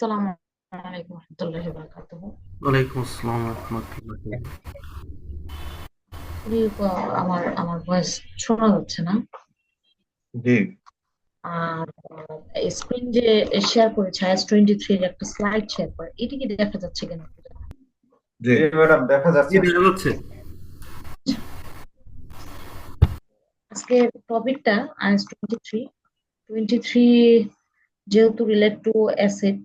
আসসালামু আলাইকুম রহমতুল্লাহি ওয়া বারাকাতুহু। ওয়ালাইকুম আসসালাম রহমতুল্লাহ। আমার আমার ভয়েস শোনা যাচ্ছে না? জি। আর স্ক্রিন যে শেয়ার করেছে IS-23 এর একটা স্লাইড শেয়ার করে, এটা কি দেখা যাচ্ছে কিনা? জি ম্যাডাম, দেখা যাচ্ছে। দেখা যাচ্ছে। আজকে টপিকটা IS-23 23 যেহেতু রিলেট টু অ্যাসেট,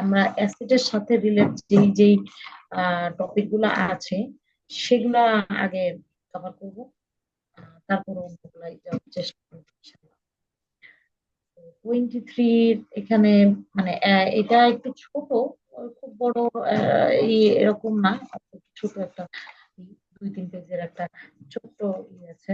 আমরা অ্যাসেটের সাথে রিলেট যেই যেই টপিক গুলা আছে সেগুলা আগে কভার করবো, তারপরে অন্যগুলাই যাওয়ার চেষ্টা করবো। 23 এখানে মানে এটা একটু ছোট, খুব বড় এরকম না, ছোট একটা 2-3 পেজের একটা ছোট্ট আছে।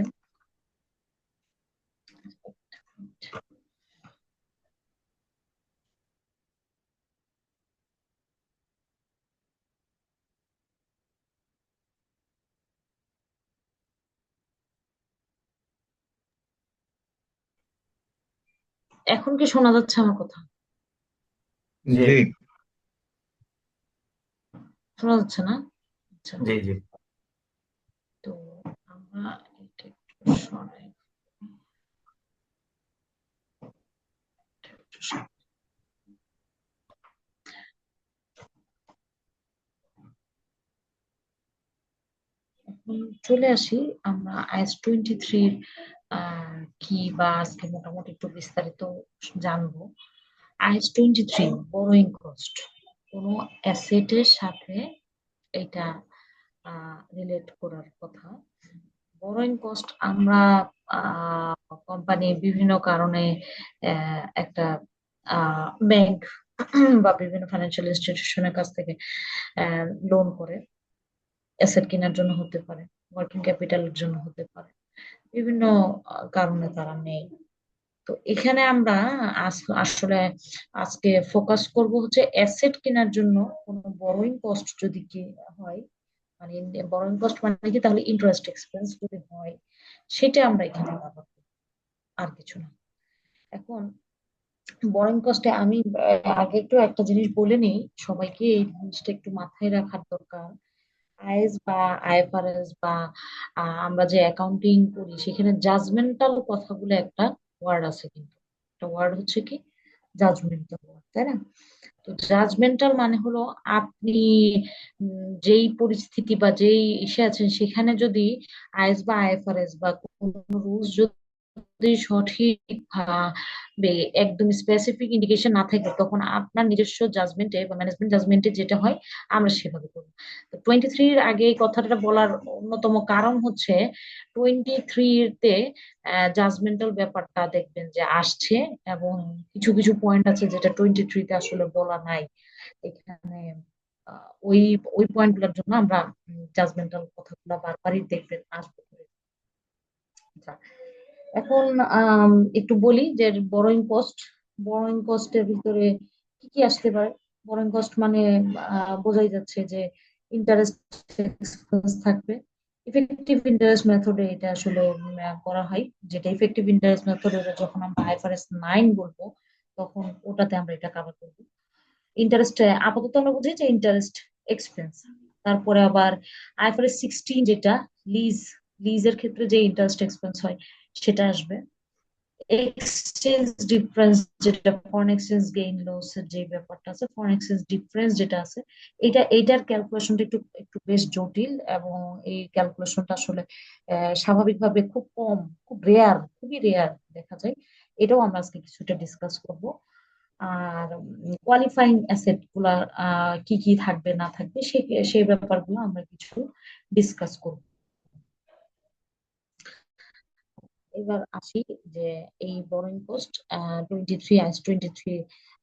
এখন কি শোনা যাচ্ছে আমার কথা? জি শোনা যাচ্ছে না? আচ্ছা, জি জি। তো আমরা এটা একটু সরাই। এখন চলে আসি আমরা IS-23 কি বা আজকে মোটামুটি একটু বিস্তারিত জানবো। IS-23 বোরোইং কস্ট, কোনো অ্যাসেটের সাথে এটা রিলেট করার কথা। বোরোইং কস্ট আমরা কোম্পানি বিভিন্ন কারণে একটা ব্যাংক বা বিভিন্ন ফাইন্যান্সিয়াল ইনস্টিটিউশনের কাছ থেকে লোন করে, অ্যাসেট কেনার জন্য হতে পারে, ওয়ার্কিং ক্যাপিটালের জন্য হতে পারে, বিভিন্ন কারণে তারা নেয়। তো এখানে আমরা আসলে আজকে ফোকাস করব হচ্ছে অ্যাসেট কেনার জন্য কোনো বড়োইং কস্ট যদি কি হয়, মানে বড়োইং কস্ট মানে কি, তাহলে ইন্টারেস্ট এক্সপেন্স যদি হয় সেটা আমরা এখানে ব্যবহার করব, আর কিছু না। এখন বরোইং কস্টে আমি আগে একটু একটা জিনিস বলে নিই, সবাইকে এই জিনিসটা একটু মাথায় রাখার দরকার। আইএস বা আইএফআরএস বা আমরা যে অ্যাকাউন্টিং করি সেখানে জাজমেন্টাল কথাগুলো একটা ওয়ার্ড আছে, কিন্তু একটা ওয়ার্ড হচ্ছে কি জাজমেন্টাল ওয়ার্ড, তাই না? তো জাজমেন্টাল মানে হলো আপনি যেই পরিস্থিতি বা যেই ইসে আছেন সেখানে যদি আইএস বা আইএফআরএস বা কোনো রুলস যদি সঠিক একদম স্পেসিফিক ইন্ডিকেশন না থাকে, তখন আপনার নিজস্ব জাজমেন্টে বা ম্যানেজমেন্ট জাজমেন্টে যেটা হয় আমরা সেভাবে করবো। তো 23 আগে এই কথাটা বলার অন্যতম কারণ হচ্ছে 23-তে জাজমেন্টাল ব্যাপারটা দেখবেন যে আসছে, এবং কিছু কিছু পয়েন্ট আছে যেটা 23-তে আসলে বলা নাই এখানে। ওই ওই পয়েন্ট গুলোর জন্য আমরা জাজমেন্টাল কথাগুলো বারবারই দেখবেন আসবে। আচ্ছা, এখন একটু বলি যে বড়োইং কস্টের ভিতরে কি কি আসতে পারে। বড়োইং কস্ট মানে বোঝাই যাচ্ছে যে ইন্টারেস্ট এক্সপেন্স থাকবে। ইফেক্টিভ ইন্টারেস্ট মেথডে এটা আসলে করা হয়, যেটা ইফেক্টিভ ইন্টারেস্ট মেথডে যখন আমরা IFRS 9 বলবো তখন ওটাতে আমরা এটা কভার করবো। ইন্টারেস্ট আপাতত আমরা বুঝি যে ইন্টারেস্ট এক্সপেন্স। তারপরে আবার IFRS 16 যেটা লিজ, লিজের ক্ষেত্রে যে ইন্টারেস্ট এক্সপেন্স হয় সেটা আসবে। এক্সচেঞ্জ ডিফারেন্স, যেটা ফরেন এক্সচেঞ্জ গেইন লস এর যে ব্যাপারটা আছে, ফরেন এক্সচেঞ্জ ডিফারেন্স যেটা আছে, এইটার ক্যালকুলেশনটা একটু একটু বেশ জটিল, এবং এই ক্যালকুলেশনটা আসলে স্বাভাবিকভাবে খুব কম, খুব রেয়ার, খুবই রেয়ার দেখা যায়। এটাও আমরা আজকে কিছুটা ডিসকাস করব। আর কোয়ালিফাইং অ্যাসেট গুলা কি কি থাকবে না থাকবে সেই ব্যাপারগুলো আমরা কিছু ডিসকাস করব। এবার আসি যে এই বোরিং পোস্ট 23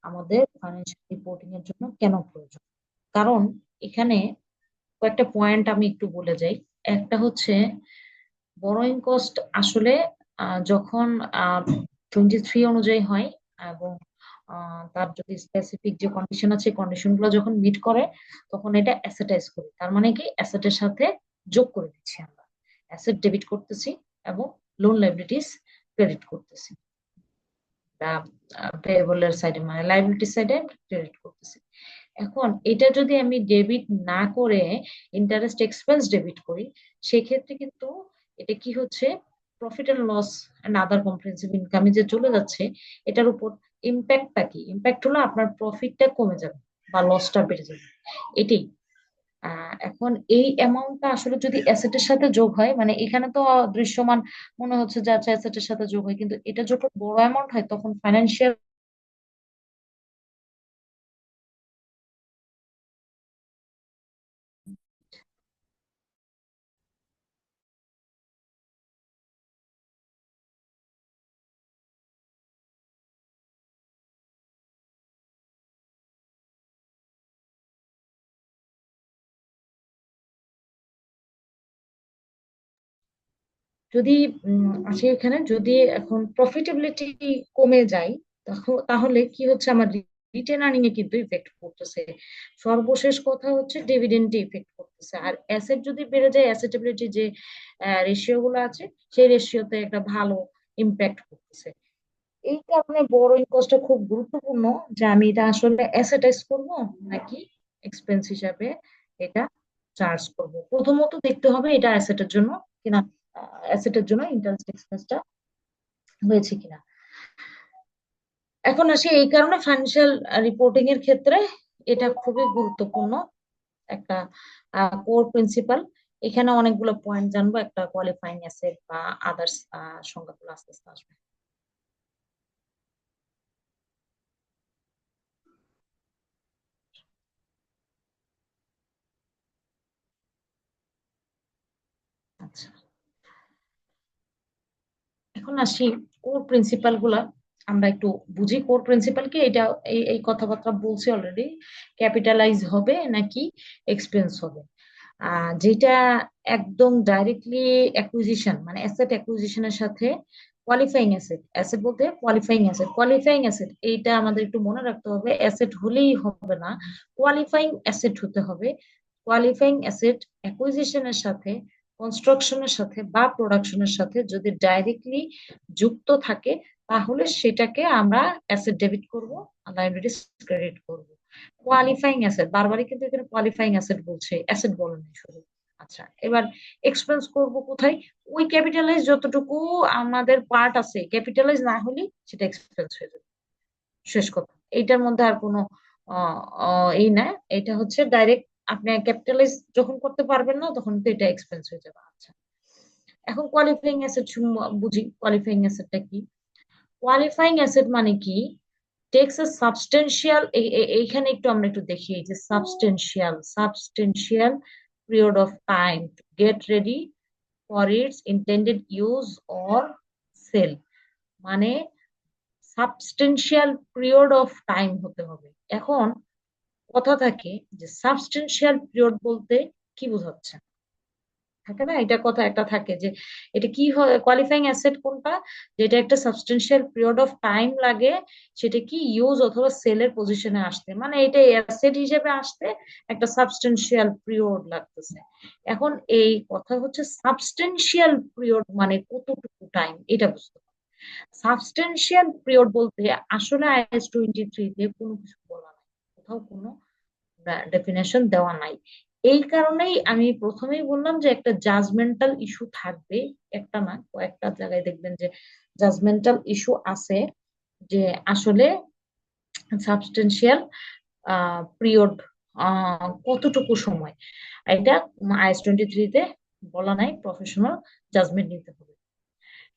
আমাদের ফাইন্যান্সিয়াল রিপোর্টিং এর জন্য কেন প্রয়োজন। কারণ এখানে কয়েকটা পয়েন্ট আমি একটু বলে যাই। একটা হচ্ছে বরোইং কস্ট আসলে যখন 23 অনুযায়ী হয়, এবং তার যদি স্পেসিফিক যে কন্ডিশন আছে কন্ডিশন গুলো যখন মিট করে তখন এটা অ্যাসেটাইজ করি, তার মানে কি অ্যাসেটের সাথে যোগ করে দিচ্ছি আমরা, অ্যাসেট ডেবিট করতেছি এবং লোন লাইবিলিটিস ক্রেডিট করতেছি, পেয়েবলের সাইডে মানে লাইবিলিটি সাইডে ক্রেডিট করতেছি। এখন এটা যদি আমি ডেবিট না করে ইন্টারেস্ট এক্সপেন্স ডেবিট করি, সেক্ষেত্রে কিন্তু এটা কি হচ্ছে, profit and loss and other comprehensive ইনকামে যে চলে যাচ্ছে, এটার উপর ইম্প্যাক্টটা কি, ইম্প্যাক্ট হলো আপনার প্রফিটটা কমে যাবে বা লসটা বেড়ে যাবে, এটাই। এখন এই অ্যামাউন্টটা আসলে যদি অ্যাসেটের সাথে যোগ হয়, মানে এখানে তো দৃশ্যমান মনে হচ্ছে যে আচ্ছা অ্যাসেটের সাথে যোগ হয়, কিন্তু এটা যত বড় অ্যামাউন্ট হয় তখন ফাইন্যান্সিয়াল, যদি আসে এখানে যদি এখন প্রফিটেবিলিটি কমে যায়, তাহলে কি হচ্ছে, আমার রিটেন আর্নিং এ কিন্তু ইফেক্ট করতেছে। সর্বশেষ কথা হচ্ছে ডিভিডেন্ডে ইফেক্ট করতেছে। আর অ্যাসেট যদি বেড়ে যায়, অ্যাসেটেবিলিটি যে রেশিও গুলো আছে, সেই রেশিওতে একটা ভালো ইম্প্যাক্ট করতেছে। এই কারণে বোরোইং কস্টটা খুব গুরুত্বপূর্ণ, যে আমি এটা আসলে অ্যাসেটাইজ করব নাকি এক্সপেন্স হিসাবে এটা চার্জ করব। প্রথমত দেখতে হবে এটা অ্যাসেটের জন্য কিনা, অ্যাসেটের জন্য ইন্টারেস্ট এক্সপেন্সটা হয়েছে কিনা। এখন আসি এই কারণে ফাইন্যান্সিয়াল রিপোর্টিং এর ক্ষেত্রে এটা খুবই গুরুত্বপূর্ণ একটা কোর প্রিন্সিপাল। এখানে অনেকগুলো পয়েন্ট জানবো, একটা কোয়ালিফাইং অ্যাসেট বা আদার্স সংজ্ঞাগুলো আস্তে আস্তে আসবে। আচ্ছা, এখন আসি কোর প্রিন্সিপাল গুলা, আমরা একটু বুঝি কোর প্রিন্সিপাল কি। এটা এই কথাবার্তা বলছি অলরেডি, ক্যাপিটালাইজ হবে নাকি এক্সপেন্স হবে। যেটা একদম ডাইরেক্টলি অ্যাকুইজিশন, মানে অ্যাসেট অ্যাকুইজিশনের সাথে কোয়ালিফাইং অ্যাসেট, অ্যাসেট বলতে কোয়ালিফাইং অ্যাসেট, কোয়ালিফাইং অ্যাসেট এইটা আমাদের একটু মনে রাখতে হবে। অ্যাসেট হলেই হবে না, কোয়ালিফাইং অ্যাসেট হতে হবে। কোয়ালিফাইং অ্যাসেট অ্যাকুইজিশনের সাথে, কনস্ট্রাকশনের সাথে বা প্রোডাকশনের সাথে যদি ডাইরেক্টলি যুক্ত থাকে, তাহলে সেটাকে আমরা অ্যাসেট ডেবিট করব, লাইবিলিটিস ক্রেডিট করব। কোয়ালিফাইং অ্যাসেট, বারবারই কিন্তু এখানে কোয়ালিফাইং অ্যাসেট বলছে, অ্যাসেট বলেনি শুধু। আচ্ছা, এবার এক্সপেন্স করব কোথায়, ওই ক্যাপিটালাইজ যতটুকু আমাদের পার্ট আছে, ক্যাপিটালাইজ না হলে সেটা এক্সপেন্স হয়ে যাবে, শেষ কথা। এইটার মধ্যে আর কোনো এই না, এটা হচ্ছে ডাইরেক্ট। আপনি ক্যাপিটালাইজ যখন করতে পারবেন না, তখন তো এটা এক্সপেন্স হয়ে যাবে। আচ্ছা, এখন কোয়ালিফাইং অ্যাসেট বুঝি। কোয়ালিফাইং অ্যাসেটটা কি? কোয়ালিফাইং অ্যাসেট মানে কি, টেক্স এ সাবস্টেন্সিয়াল, এইখানে একটু আমরা একটু দেখি, এই যে substantial period of time to get ready for its intended use or sale. মানে সাবস্টেন্সিয়াল পিরিয়ড অফ টাইম হতে হবে। এখন কথা থাকে যে সাবস্টেন্সিয়াল পিরিয়ড বলতে কি বোঝাচ্ছে, থাকে না, এটা কথা একটা থাকে যে এটা কি হয়, কোয়ালিফাইং অ্যাসেট কোনটা, যেটা একটা সাবস্টেন্সিয়াল পিরিয়ড অফ টাইম লাগে সেটা কি ইউজ অথবা সেলের পজিশনে আসতে, মানে এটা অ্যাসেট হিসেবে আসতে একটা সাবস্টেন্সিয়াল পিরিয়ড লাগতেছে। এখন এই কথা হচ্ছে সাবস্টেন্সিয়াল পিরিয়ড মানে কতটুকু টাইম, এটা বুঝতে হবে। সাবস্টেন্সিয়াল পিরিয়ড বলতে আসলে IS-23 তে কোনো কিছু বলা নাই, কোথাও কোনো ডেফিনেশন দেওয়া নাই। এই কারণেই আমি প্রথমেই বললাম যে একটা জাজমেন্টাল ইস্যু থাকবে, একটা না কয়েকটা জায়গায় দেখবেন যে জাজমেন্টাল ইস্যু আছে, যে আসলে সাবস্টেন্সিয়াল পিরিয়ড কতটুকু সময়, এটা IS-23 তে বলা নাই, প্রফেশনাল জাজমেন্ট নিতে হবে।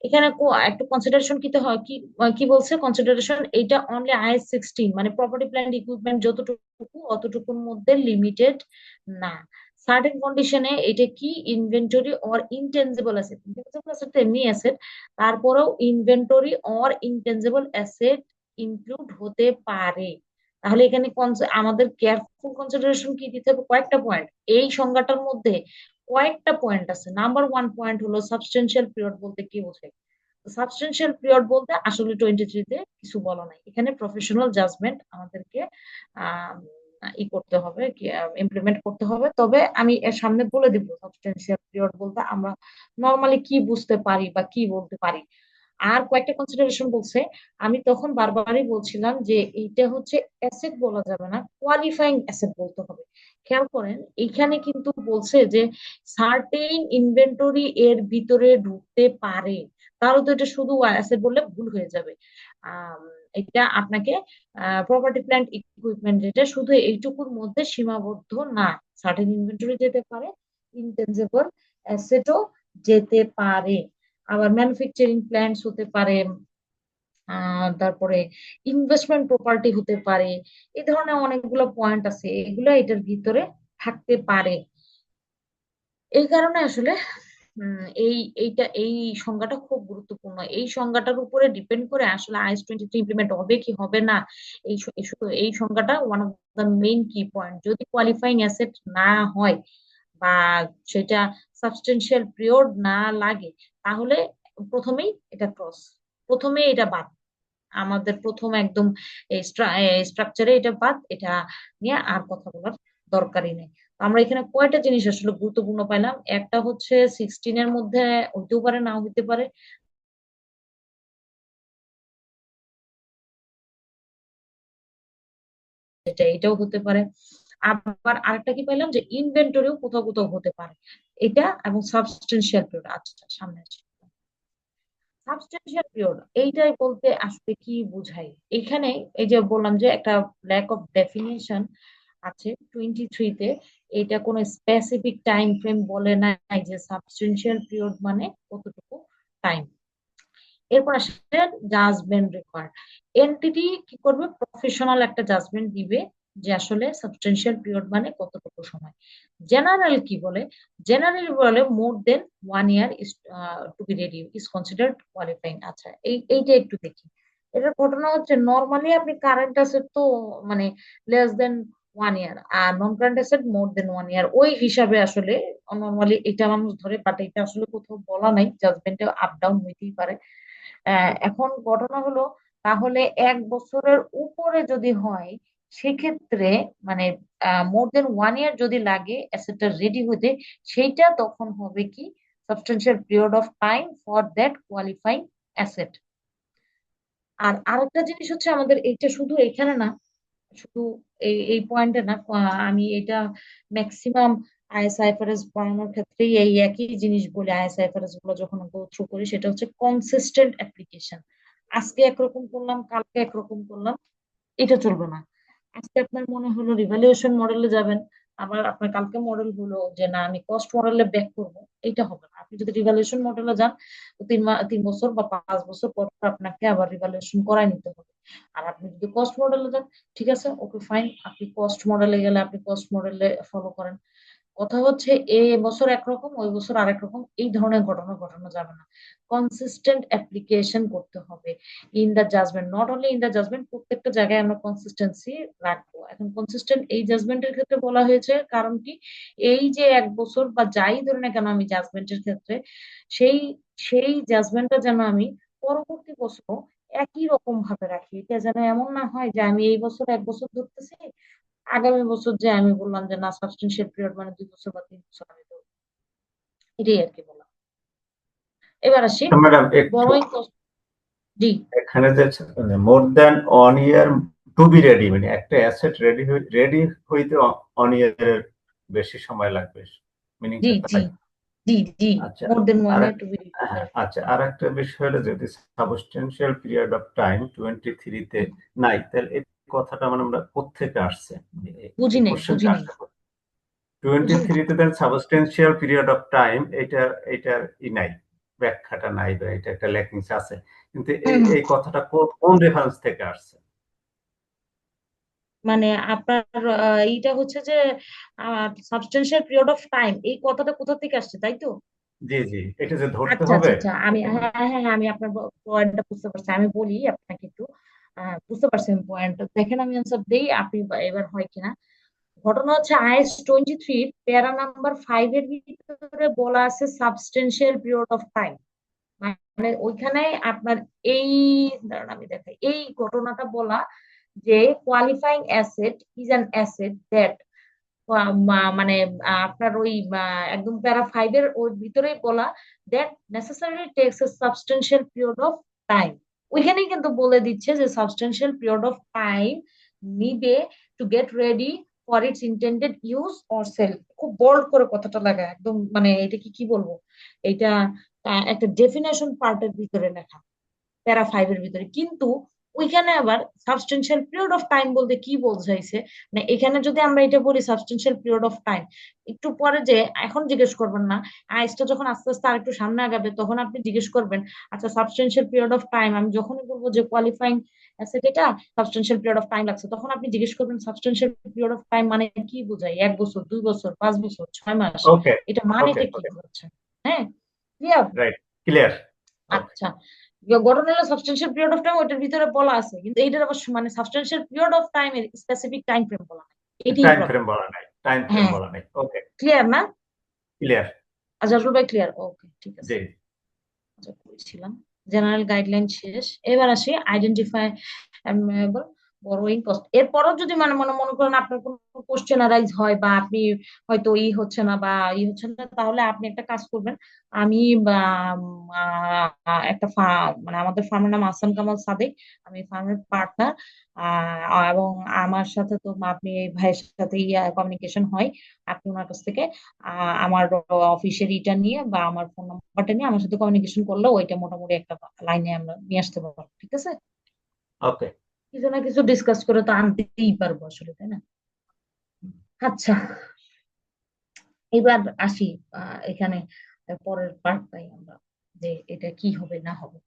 এখানে একটু কনসিডারেশন কিতে হয় কি, কি বলছে কনসিডারেশন, এটা অনলি IS-16, মানে প্রপার্টি প্ল্যান্ট ইকুইপমেন্ট যতটুকু অতটুকুর মধ্যে লিমিটেড না। সার্টেন কন্ডিশনে এটা কি inventory or intangible asset, intangible asset তো এমনি অ্যাসেট, তারপরেও inventory or intangible asset include হতে পারে। তাহলে এখানে আমাদের কেয়ারফুল কনসিডারেশন কি দিতে হবে, কয়েকটা পয়েন্ট। এই সংজ্ঞাটার মধ্যে কয়েকটা পয়েন্ট আছে। নাম্বার ওয়ান পয়েন্ট হলো সাবস্টেন্সিয়াল পিরিয়ড বলতে কি বোঝায়। সাবস্টেন্সিয়াল পিরিয়ড বলতে আসলে 23 তে কিছু বলা নাই, এখানে প্রফেশনাল জাজমেন্ট আমাদেরকে আহ ই করতে হবে, ইমপ্লিমেন্ট করতে হবে। তবে আমি এর সামনে বলে দিব সাবস্টেন্সিয়াল পিরিয়ড বলতে আমরা নর্মালি কি বুঝতে পারি বা কি বলতে পারি। আর কয়েকটা কনসিডারেশন বলছে। আমি তখন বারবারই বলছিলাম যে এইটা হচ্ছে অ্যাসেট বলা যাবে না, কোয়ালিফাইং অ্যাসেট বলতে হবে। খেয়াল করেন এখানে কিন্তু বলছে যে সার্টেইন ইনভেন্টরি এর ভিতরে ঢুকতে পারে, তাহলে তো এটা শুধু অ্যাসেট বললে ভুল হয়ে যাবে। আম, এটা আপনাকে প্রপার্টি প্ল্যান্ট ইকুইপমেন্ট যেটা শুধু এইটুকুর মধ্যে সীমাবদ্ধ না, সার্টেন ইনভেন্টরি যেতে পারে, ইনটেনজিবল অ্যাসেটও যেতে পারে, আবার ম্যানুফ্যাকচারিং প্ল্যান্টস হতে পারে, তারপরে ইনভেস্টমেন্ট প্রপার্টি হতে পারে। এই ধরনের অনেকগুলো পয়েন্ট আছে, এগুলো এটার ভিতরে থাকতে পারে। এই কারণে আসলে এই সংজ্ঞাটা খুব গুরুত্বপূর্ণ। এই সংজ্ঞাটার উপরে ডিপেন্ড করে আসলে IS-23 ইমপ্লিমেন্ট হবে কি হবে না। এই সংজ্ঞাটা ওয়ান অফ দ্য মেইন কি পয়েন্ট। যদি কোয়ালিফাইং অ্যাসেট না হয় বা সেটা সাবস্টেনশিয়াল পিরিয়ড না লাগে, তাহলে প্রথমেই এটা ক্রস, প্রথমেই এটা বাদ। আমাদের প্রথম একদম স্ট্রাকচারে এটা বাদ, এটা নিয়ে আর কথা বলার দরকারই নেই। তো আমরা এখানে কয়টা জিনিস আসলে গুরুত্বপূর্ণ পাইলাম। একটা হচ্ছে 16 এর মধ্যে হইতেও পারে, নাও হইতে পারে। এটাও হতে পারে। আবার আরেকটা কি পাইলাম যে ইনভেন্টরিও কোথাও কোথাও হতে পারে। এটা এবং সাবস্টেনশিয়াল পিরিয়ড। আচ্ছা, সামনে আসি। সাবস্টেনশিয়াল পিরিয়ড এইটাই বলতে আসলে কি বোঝায় এখানে? এই যে বললাম যে একটা ল্যাক অফ ডেফিনিশন আছে 23-তে। এটা কোনো স্পেসিফিক টাইম ফ্রেম বলে নাই যে সাবস্টেনশিয়াল পিরিয়ড মানে কতটুকু টাইম। এরপর আসে জাজমেন্ট রেকর্ড। এনটিটি কি করবে? প্রফেশনাল একটা জাজমেন্ট দিবে যে আসলে সাবস্টেনশিয়াল পিরিয়ড মানে কতটুকু সময়। জেনারেল কি বলে? জেনারেল বলে more than 1 year is to be ready is considered qualifying. আচ্ছা, এইটা একটু দেখি। এটার ঘটনা হচ্ছে নর্মালি আপনি কারেন্ট অ্যাসেট তো মানে লেস দেন 1 ইয়ার, আর নন কারেন্ট অ্যাসেট মোর দেন 1 ইয়ার, ওই হিসাবে আসলে নর্মালি এটা মানুষ ধরে। বাট এটা আসলে কোথাও বলা নাই, জাজমেন্টে আপ ডাউন হইতেই পারে। এখন ঘটনা হলো, তাহলে 1 বছরের উপরে যদি হয় সেক্ষেত্রে মানে মোর দেন 1 ইয়ার যদি লাগে অ্যাসেটটা রেডি হতে, সেইটা তখন হবে কি substantial period of time for that qualifying asset. আর আরেকটা জিনিস হচ্ছে আমাদের এইটা শুধু এখানে না, শুধু এই পয়েন্টে না, আমি এটা ম্যাক্সিমাম আইএসআইএফআরএস বানানোর ক্ষেত্রেই এই একই জিনিস বলি। আইএসআইএফআরএস গুলো যখন গো থ্রু করি সেটা হচ্ছে কনসিস্টেন্ট অ্যাপ্লিকেশন। আজকে একরকম করলাম, কালকে একরকম করলাম, এটা চলবে না। আজকে আপনার মনে হলো রিভ্যালুয়েশন মডেলে যাবেন, আবার আপনার কালকে মডেল হলো যে না আমি কস্ট মডেলে ব্যাক করবো, এটা হবে না। আপনি যদি রিভ্যালুয়েশন মডেলে যান তো 3 বছর বা 5 বছর পর পর আপনাকে আবার রিভ্যালুয়েশন করাই নিতে হবে। আর আপনি যদি কস্ট মডেলে যান, ঠিক আছে, ওকে ফাইন, আপনি কস্ট মডেলে গেলে আপনি কস্ট মডেলে ফলো করেন। কথা হচ্ছে এই বছর একরকম ওই বছর আরেক রকম, এই ধরনের ঘটনা ঘটানো যাবে না। কনসিস্টেন্ট অ্যাপ্লিকেশন করতে হবে in the judgement, not only in the judgement, প্রত্যেকটা জায়গায় আমরা কনসিস্টেন্সি রাখবো। এখন কনসিস্টেন্ট এই জাজমেন্টের ক্ষেত্রে বলা হয়েছে কারণ কি, এই যে 1 বছর বা যাই ধরে না কেন আমি জাজমেন্টের ক্ষেত্রে, সেই সেই জাজমেন্টটা যেন আমি পরবর্তী বছর একই রকম ভাবে রাখি। এটা যেন এমন না হয় যে আমি এই বছর 1 বছর ধরতেছি, আগামী বছর যে আমি বললাম যে না সাবস্টেন্সিয়াল পিরিয়ড মানে 2 বছর বা 3 বছর আমি ধরবো। এটাই আর কি বললাম। এবার আসি ম্যাডাম একটু বড়ই জি। এখানে যে more than 1 year two be ready, মানে একটা অ্যাসেট রেডি হইতে 1 ইয়ারের বেশি সময় লাগবে, জি মিনিংটা জি তাই? জি জি আচ্ছা। মোর দেন ওয়ান আর ইয়ার টু বি আচ্ছা, আর একটা বিষয় হলো যদি সাবস্টেনশিয়াল পিরিয়ড অফ টাইম 23-তে নাই, তাহলে এই কথাটা মানে আমরা কোত্থেকে আসছে, মানে বুঝি এই নেই বুঝি কোশ্চেনটা নেই আসছে বুঝি নেই 23-তে দেন সাবস্টেনশিয়াল পিরিয়ড অফ টাইম, এটার নাই, ব্যাখ্যাটা নাই, বা এটা একটা ল্যাকিংস আছে। কিন্তু এই হুম হুম। এই কথাটা কোন রেফারেন্স থেকে আসছে? মানে আপনার এইটা হচ্ছে যে সাবস্টেন্সিয়াল পিরিয়ড অফ টাইম এই কথাটা কোথা থেকে আসছে তাই তো? জি জি, এটা যে ধরতে আচ্ছা আচ্ছা হবে। আচ্ছা, আমি হ্যাঁ হ্যাঁ হ্যাঁ, আমি আপনার পয়েন্টটা বুঝতে পারছি। আমি বলি আপনাকে একটু, বুঝতে পারছি আমি পয়েন্ট। দেখেন আমি আনসার দেই, আপনি এবার হয় কিনা। ঘটনা হচ্ছে IS-23 প্যারা নাম্বার 5 এর ভিতরে বলা আছে সাবস্টেন্সিয়াল পিরিয়ড অফ টাইম। মানে ওইখানে আপনার এই, দাঁড়ান আমি দেখাই, এই ঘটনাটা বলা যে qualifying asset is an asset that মানে আপনার ওই একদম প্যারা 5 এর ওর ভিতরেই বলা, that necessarily takes a substantial period of time. ওইখানেই কিন্তু বলে দিচ্ছে যে সাবস্টেন্সিয়াল পিরিয়ড অফ টাইম নিবে to get ready for its intended use or sale. খুব বোল্ড করে কথাটা লাগা একদম, মানে এটা কি কি বলবো, এটা একটা ডেফিনেশন পার্টের ভিতরে লেখা, প্যারা 5 এর ভিতরে। কিন্তু ওইখানে আবার সাবস্টেন্সিয়াল পিরিয়ড অফ টাইম বলতে কি বোঝাইছে, মানে এখানে যদি আমরা এটা বলি সাবস্টেন্সিয়াল পিরিয়ড অফ টাইম, একটু পরে যে এখন জিজ্ঞেস করবেন না, আইসটা যখন আস্তে আস্তে আর একটু সামনে আগাবে তখন আপনি জিজ্ঞেস করবেন, আচ্ছা সাবস্টেন্সিয়াল পিরিয়ড অফ টাইম, আমি যখনই বলবো যে কোয়ালিফাইং অ্যাসেট এটা সাবস্টেন্সিয়াল পিরিয়ড অফ টাইম লাগছে, তখন আপনি জিজ্ঞেস করবেন সাবস্টেন্সিয়াল পিরিয়ড অফ টাইম মানে কি বোঝায়, 1 বছর, 2 বছর, 5 বছর, 6 মাস, ওকে, এটা ওকে, মানেটা কি ওকে, হচ্ছে। হ্যাঁ, ক্লিয়ার? Right, clear. ওকে, আচ্ছা, গঠন হলো সাবস্টেন্সিয়াল পিরিয়ড অফ টাইম, ওইটার ভিতরে বলা আছে, কিন্তু এইটার আবার মানে সাবস্টেন্সিয়াল পিরিয়ড অফ টাইম এর স্পেসিফিক টাইম ফ্রেম বলা নাই, এটাই টাইম ফ্রেম প্রবলেম। বলা নাই, টাইম ফ্রেম হ্যাঁ, বলা নাই। ওকে, ক্লিয়ার না? ক্লিয়ার। আজহারুল ভাই ক্লিয়ার? ওকে, ঠিক আছে। জি। আচ্ছা, করেছিলাম জেনারেল গাইডলাইন শেষ, এবার আসি আইডেন্টিফাই বড়োইং কস্ট। এরপরও যদি মানে মনে মনে করেন আপনার কোনো কোশ্চেন আরাইজ হয় বা আপনি হয়তো হচ্ছে না বা হচ্ছে না, তাহলে আপনি একটা কাজ করবেন। আমি বা, একটা মানে আমাদের ফার্মের নাম আহসান কামাল সাদেক, আমি ফার্মের পার্টনার, এবং আমার সাথে তো আপনি এই ভাইয়ের সাথে কমিউনিকেশন হয়, আপনি ওনার কাছ থেকে আমার অফিসের ইটা নিয়ে বা আমার ফোন নাম্বারটা নিয়ে আমার সাথে কমিউনিকেশন করলে ওইটা মোটামুটি একটা লাইনে আমরা নিয়ে আসতে পারবো, ঠিক আছে? ওকে। কিছু না কিছু ডিসকাস করে তো আনতেই পারবো আসলে, তাই না? আচ্ছা, এবার আসি এখানে পরের পার্টটাই আমরা, যে এটা কি হবে না হবে।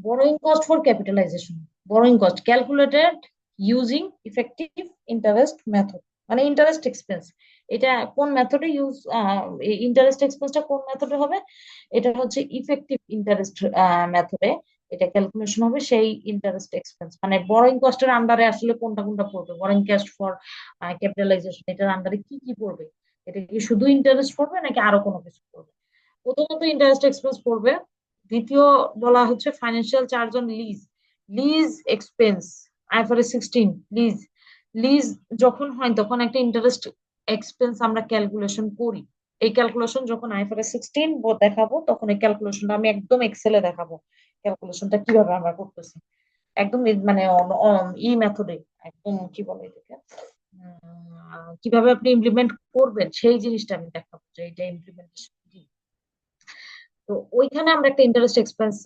borrowing cost for capitalization, borrowing cost calculated using effective interest method, মানে ইন্টারেস্ট এক্সপেন্স। এটা কোন মেথডে ইউজ, ইন্টারেস্ট এক্সপেন্সটা কোন মেথডে হবে, এটা হচ্ছে ইফেক্টিভ ইন্টারেস্ট মেথডে এটা ক্যালকুলেশন হবে। সেই ইন্টারেস্ট এক্সপেন্স মানে বরোইং কস্টের আন্ডারে আসলে কোনটা কোনটা পড়বে, বরোইং কস্ট ফর ক্যাপিটালাইজেশন এটার আন্ডারে কি কি পড়বে, এটা কি শুধু ইন্টারেস্ট পড়বে নাকি আরো কোনো কিছু পড়বে? প্রথমত ইন্টারেস্ট এক্সপেন্স পড়বে। দ্বিতীয় বলা হচ্ছে financial charge on lease, lease expense, IFRS 16 lease. Lease যখন হয় তখন একটা ইন্টারেস্ট এক্সপেন্স আমরা ক্যালকুলেশন করি। এই ক্যালকুলেশন যখন IFRS 16 দেখাবো তখন এই ক্যালকুলেশনটা আমি একদম এক্সেলে দেখাবো, ক্যালকুলেশনটা কিভাবে আমরা করতেছি, একদম মানে মেথডে, একদম কি বলে এটাকে, কিভাবে আপনি ইমপ্লিমেন্ট করবেন সেই জিনিসটা আমি দেখাবো, যে এটা ইমপ্লিমেন্টেশন। তো ওইখানে আমরা একটা ইন্টারেস্ট এক্সপেন্স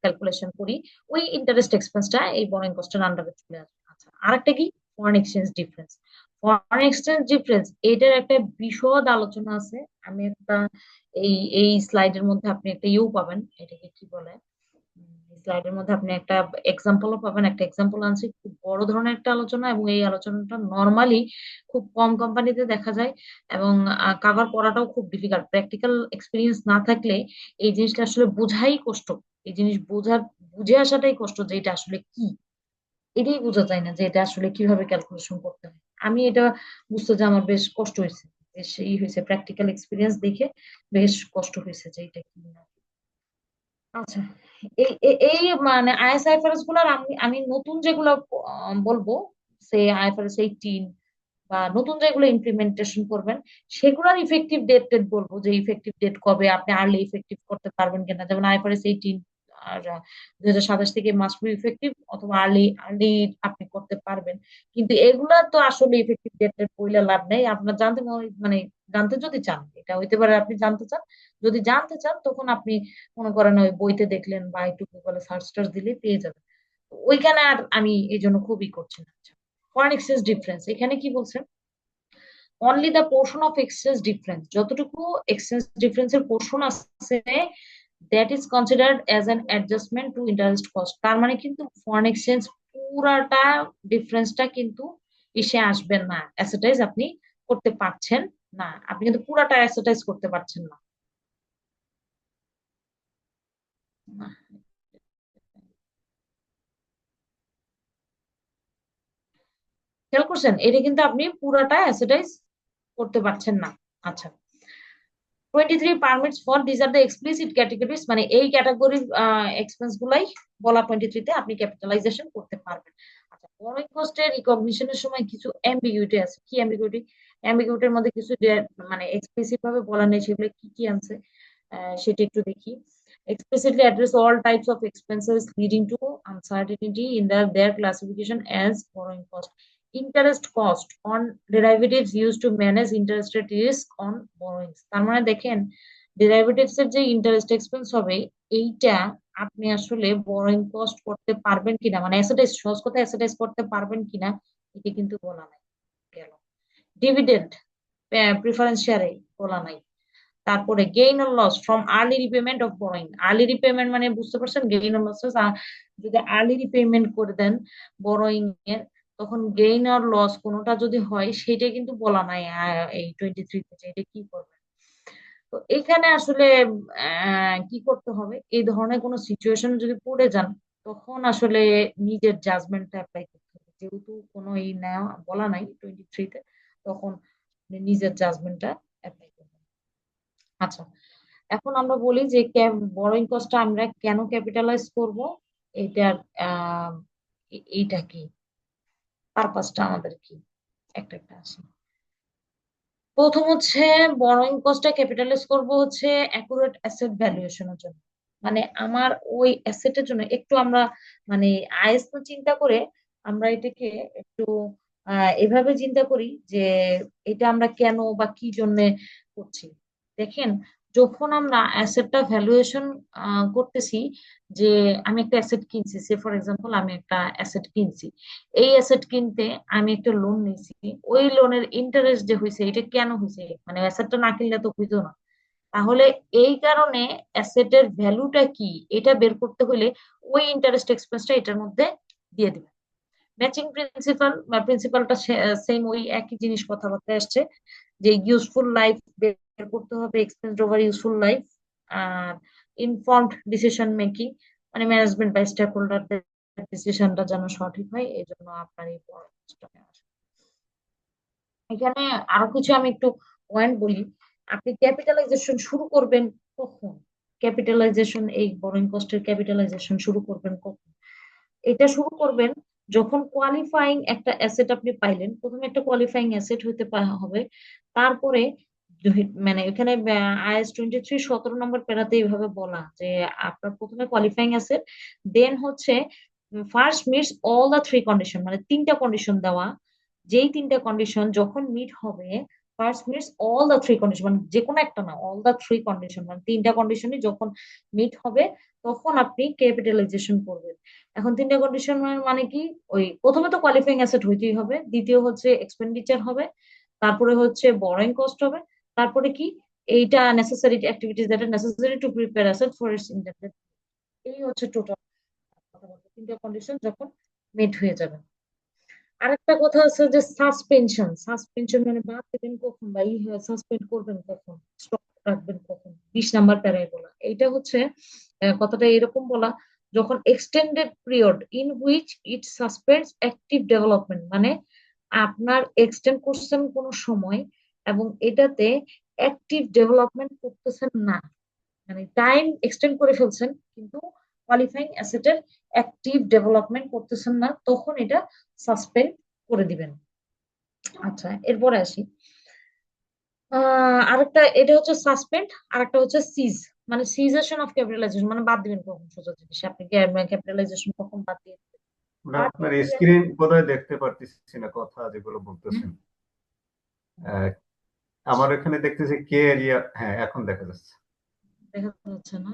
ক্যালকুলেশন করি, ওই ইন্টারেস্ট এক্সপেন্সটা এই বরোইং কস্টের আন্ডারে চলে আসবে। আচ্ছা, আরেকটা কি, foreign exchange difference. Foreign exchange difference এটার একটা বিশদ আলোচনা আছে। আমি একটা এই এই স্লাইডের মধ্যে আপনি একটা পাবেন, এটাকে কি বলে, স্লাইডের মধ্যে আপনি একটা এক্সাম্পলও পাবেন, একটা এক্সাম্পল আনছি, খুব বড় ধরনের একটা আলোচনা, এবং এই আলোচনাটা নর্মালি খুব কম কোম্পানিতে দেখা যায়, এবং কাভার করাটাও খুব ডিফিকাল্ট, প্র্যাকটিক্যাল এক্সপিরিয়েন্স না থাকলে এই জিনিসটা আসলে বোঝাই কষ্ট, এই জিনিস বুঝে আসাটাই কষ্ট, যে এটা আসলে কি, এটাই বোঝা যায় না যে এটা আসলে কিভাবে ক্যালকুলেশন করতে হয়। আমি এটা বুঝতে যে আমার বেশ কষ্ট হয়েছে, বেশ হয়েছে, প্র্যাকটিক্যাল এক্সপিরিয়েন্স দেখে বেশ কষ্ট হয়েছে যে এটা কি না। আচ্ছা, এই মানে IFRS গুলার আমি আমি নতুন যেগুলো বলবো, সে IFRS 18 বা নতুন যেগুলো ইমপ্লিমেন্টেশন করবেন, সেগুলোর ইফেক্টিভ ডেট টেট বলবো, যে ইফেক্টিভ ডেট কবে, আপনি আর্লি ইফেক্টিভ করতে পারবেন কিনা, যেমন IFRS 18 আর 2027 থেকে মাস্ট বি ইফেক্টিভ, অথবা আর্লি আর্লি আপনি করতে পারবেন। কিন্তু এগুলা তো আসলে ইফেক্টিভ ডেট টেট বইলে লাভ নেই, আপনার জানতে মানে জানতে যদি চান, এটা হইতে পারে আপনি জানতে চান, যদি জানতে চান তখন আপনি মনে করেন ওই বইতে দেখলেন বা একটু গুগলে সার্চ টার্চ দিলে পেয়ে যাবেন। তো ওইখানে আর আমি এই জন্য খুবই করছি না। ফরেন এক্সচেঞ্জ ডিফারেন্স এখানে কি বলছে, only the portion of exchange difference, যতটুকু এক্সচেঞ্জ ডিফারেন্সের পোর্শন আছে, that is considered as an adjustment two interest cost. তার মানে কিন্তু ফরেন এক্সচেঞ্জ পুরাটা ডিফারেন্সটা কিন্তু এসে আসবেন না, অ্যাসেটাইজ আপনি করতে পারছেন না, আপনি কিন্তু পুরাটা অ্যাসেটাইজ করতে পারছেন না। খেয়াল করছেন, এটা কিন্তু আপনি পুরাটা অ্যাসেটাইজ করতে পারছেন না। আচ্ছা, 23 permits for this are the explicit categories, মানে এই ক্যাটাগরির এক্সপেন্স গুলাই বলা 23 তে আপনি ক্যাপিটালাইজেশন করতে পারবেন। আচ্ছা, বরোইং কস্টের রিকগনিশনের সময় কিছু অ্যাম্বিগুইটি আছে, কি অ্যাম্বিগুইটি, অ্যাম্বিগুইটির মধ্যে কিছু মানে এক্সপ্লিসিট ভাবে বলা নেই, সেগুলো কি কি আছে সেটা একটু দেখি। Explicitly address all types of expenses leading to uncertainty in their classification as borrowing cost. Interest cost on derivatives used to manage interest rate risk on borrowings. তার মানে দেখেন ডেরিভেটিভস এর যে ইন্টারেস্ট এক্সপেন্স হবে, এইটা আপনি আসলে বোরোইং কস্ট করতে পারবেন কিনা, মানে অ্যাসেটাইজ, সহজ কথা অ্যাসেটাইজ করতে পারবেন কিনা এটা কিন্তু বলা নাই। গেল ডিভিডেন্ড প্রিফারেন্স শেয়ারে বলা নাই। তারপরে gain or loss from early repayment of borrowing, early repayment মানে বুঝতে পারছেন, গেইন অর লস যদি আর্লি রিপেমেন্ট করে দেন বোরোইং এর, তখন গেইন অর লস কোনোটা যদি হয় সেটা কিন্তু বলা নাই এই 23 তে, এটা কি করবে। তো এখানে আসলে কি করতে হবে, এই ধরনের কোনো সিচুয়েশন যদি পড়ে যান তখন আসলে নিজের জাজমেন্টটা অ্যাপ্লাই করতে হবে, যেহেতু কোনো এই না বলা নাই 23 তে, তখন নিজের জাজমেন্টটা অ্যাপ্লাই করতে হবে। আচ্ছা, এখন আমরা বলি যে বরোইং কস্টটা আমরা কেন ক্যাপিটালাইজ করব, এটার আহ এইটা কি পারপাসটা আমাদের কি, একটা একটা আসি। প্রথম হচ্ছে বরোইং কস্টটা ক্যাপিটালাইজ করব হচ্ছে অ্যাকুরেট অ্যাসেট ভ্যালুয়েশনের জন্য, মানে আমার ওই অ্যাসেটের জন্য একটু আমরা মানে আইএস চিন্তা করে আমরা এটাকে একটু এভাবে চিন্তা করি যে এটা আমরা কেন বা কি জন্য করছি। দেখেন, যখন আমরা অ্যাসেটটা ভ্যালুয়েশন করতেছি, যে আমি একটা অ্যাসেট কিনছি, সে ফর এক্সাম্পল আমি একটা অ্যাসেট কিনছি, এই অ্যাসেট কিনতে আমি একটা লোন নিয়েছি, ওই লোনের ইন্টারেস্ট যে হয়েছে এটা কেন হয়েছে, মানে অ্যাসেটটা না কিনলে তো হইতো না। তাহলে এই কারণে অ্যাসেটের ভ্যালুটা কি এটা বের করতে হলে ওই ইন্টারেস্ট এক্সপেন্সটা এটার মধ্যে দিয়ে দিবে। ম্যাচিং প্রিন্সিপালটা সেম, ওই একই জিনিস কথাবার্তা আসছে, যে ইউজফুল লাইফ বের করতে হবে, এক্সপেন্স ওভার ইউজফুল লাইফ। আর ইনফর্মড ডিসিশন মেকিং, মানে ম্যানেজমেন্ট বা স্টেক হোল্ডারদের ডিসিশনটা যেন সঠিক হয়, এই জন্য আপনার এই পরামর্শটা নেওয়া। এখানে আরো কিছু আমি একটু পয়েন্ট বলি। আপনি ক্যাপিটালাইজেশন শুরু করবেন কখন, ক্যাপিটালাইজেশন এই বরোইং কস্টের ক্যাপিটালাইজেশন শুরু করবেন কখন, এটা শুরু করবেন যখন কোয়ালিফাইং একটা অ্যাসেট আপনি পাইলেন। প্রথমে একটা কোয়ালিফাইং অ্যাসেট হইতে হবে, তারপরে মানে এখানে IAS 23 17 নম্বর প্যারাতে এইভাবে বলা যে আপনার প্রথমে কোয়ালিফাইং অ্যাসেট, দেন হচ্ছে first meets all the three condition, মানে তিনটা কন্ডিশন দেওয়া, যেই তিনটা কন্ডিশন যখন মিট হবে, first meets all the three condition, মানে যে কোনো একটা না, অল দা থ্রি কন্ডিশন, মানে তিনটা কন্ডিশনই যখন মিট হবে তখন আপনি ক্যাপিটালাইজেশন করবেন। এখন তিনটা কন্ডিশন মানে কি, ওই প্রথমে তো কোয়ালিফাইং অ্যাসেট হইতেই হবে, দ্বিতীয় হচ্ছে এক্সপেন্ডিচার হবে, তারপরে হচ্ছে বরোইং কস্ট হবে, তারপরে কি এইটা necessary activities that R necessary to prepare asset for its internet. এই হচ্ছে টোটাল তিনটা কন্ডিশন যখন মিট হয়ে যাবে। আরেকটা কথা আছে যে সাসপেনশন, সাসপেনশন মানে বাদ দেবেন কখন বা সাসপেন্ড করবেন কখন, স্টপ রাখবেন কখন, 20 নাম্বার প্যারায় বলা। এইটা হচ্ছে কথাটা এরকম বলা, যখন extended period in which it suspends active development, মানে আপনার এক্সটেন্ড করছেন কোন সময় এবং এটাতে অ্যাক্টিভ ডেভেলপমেন্ট করতেছেন না, মানে টাইম এক্সটেন্ড করে ফেলছেন কিন্তু কোয়ালিফাইং অ্যাসেটের অ্যাক্টিভ ডেভেলপমেন্ট করতেছেন না, তখন এটা সাসপেন্ড করে দিবেন। আচ্ছা, এরপরে আসি আরেকটা, এটা হচ্ছে সাসপেন্ড, আরেকটা হচ্ছে সিজ, মানে সিজেশন অফ ক্যাপিটালাইজেশন, মানে বাদ দিবেন কখন, সোজা জিনিস আপনি ক্যাপিটালাইজেশন কখন বাদ দিয়ে দিবেন। না, বাদ আপনার দিয়ে দিবেন। স্ক্রিন বোধহয় দেখতে পারতেছি না কথা যেগুলো হুম, বলতেছেন। আহ, আমার এখানে দেখতেছি কে এরিয়া, হ্যাঁ এখন দেখা যাচ্ছে। দেখা যাচ্ছে না।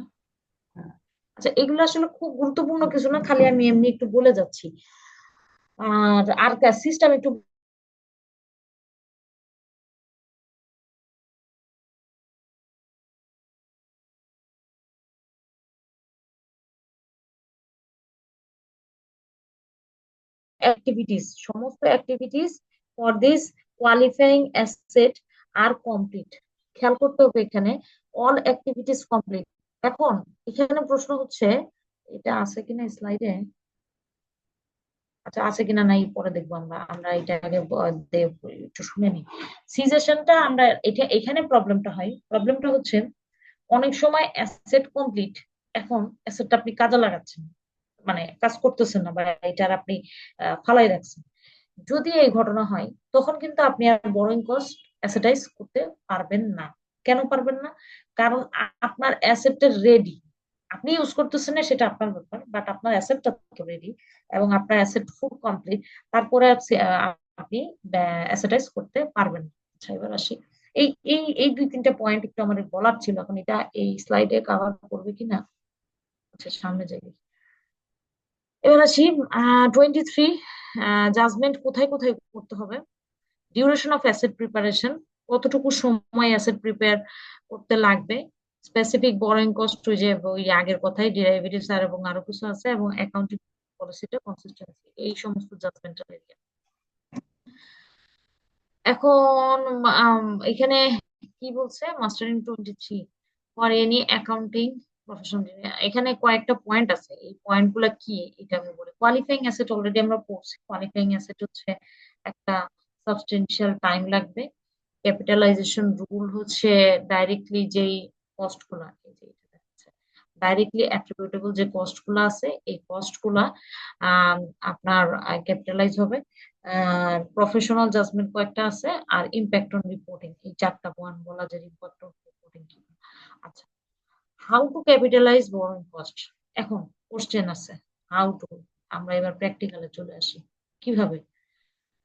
হ্যাঁ। আচ্ছা, এগুলো আসলে খুব গুরুত্বপূর্ণ কিছু না, খালি আমি এমনি একটু বলে যাচ্ছি। আর আর সিস্টেম একটু অ্যাক্টিভিটিস, সমস্ত activities for this qualifying asset আর কমপ্লিট। খেয়াল করতে হবে এখানে অল অ্যাক্টিভিটিস কমপ্লিট। এখন এখানে প্রশ্ন হচ্ছে, এটা আছে কিনা স্লাইডে, আচ্ছা আছে কিনা নাই পরে দেখবো, আমরা আমরা এটা আগে একটু শুনে নিই। সিজেশনটা আমরা এটা এখানে প্রবলেমটা হয়, প্রবলেমটা হচ্ছে অনেক সময় অ্যাসেট কমপ্লিট, এখন অ্যাসেটটা আপনি কাজে লাগাচ্ছেন, মানে কাজ করতেছেন না বা এটার আপনি ফালাই রাখছেন, যদি এই ঘটনা হয় তখন কিন্তু আপনি আর বোরোইং কস্ট অ্যাসেটাইজ করতে পারবেন না। কেন পারবেন না? কারণ আপনার অ্যাসেটটা রেডি, আপনি ইউজ করতেছেন না সেটা আপনার ব্যাপার, বাট আপনার অ্যাসেটটা তো রেডি এবং আপনার অ্যাসেট ফুল কমপ্লিট। তারপরে আপনি অ্যাসেটাইজ করতে পারবেন না। আচ্ছা, এবার আসি এই এই এই দুই তিনটা পয়েন্ট একটু আমাদের বলার ছিল, এখন এটা এই স্লাইডে কভার করবে কিনা। আচ্ছা, সামনে যাই। এবার আসি 23, জাজমেন্ট কোথায় কোথায় করতে হবে। ডিউরেশন অফ অ্যাসেট প্রিপারেশন, কতটুকু সময় অ্যাসেট প্রিপেয়ার করতে লাগবে। স্পেসিফিক বরোইং কস্ট, ওই যে ওই আগের কথাই ডেরিভেটিভস আর এবং আরো কিছু আছে, এবং অ্যাকাউন্টিং পলিসিটা কনসিস্টেন্সি, এই সমস্ত জাজমেন্টাল এরিয়া। এখন এখানে কি বলছে master in 23 for any accounting profession. এখানে কয়েকটা পয়েন্ট আছে, এই পয়েন্ট গুলা কি এটা আমি বলি। কোয়ালিফাইং অ্যাসেট অলরেডি আমরা পড়ছি। কোয়ালিফাইং অ্যাসেট হচ্ছে একটা সাবস্টেনশিয়াল টাইম লাগবে। ক্যাপিটালাইজেশন রুল হচ্ছে ডাইরেক্টলি যেই কস্ট গুলা, এই যে এটা দেখাচ্ছে, ডাইরেক্টলি অ্যাট্রিবিউটেবল যে কস্ট গুলা আছে এই কস্ট গুলা আপনার ক্যাপিটালাইজ হবে। প্রফেশনাল জাজমেন্ট কয়েকটা আছে, আর ইম্প্যাক্ট অন রিপোর্টিং, এই চারটা পয়েন্ট বলা যায় ইম্প্যাক্ট অন রিপোর্টিং কি। আচ্ছা, হাউ টু ক্যাপিটালাইজ বোরোইং কস্ট। এখন কোশ্চেন আছে হাউ টু, আমরা এবার প্র্যাকটিক্যালে চলে আসি কিভাবে।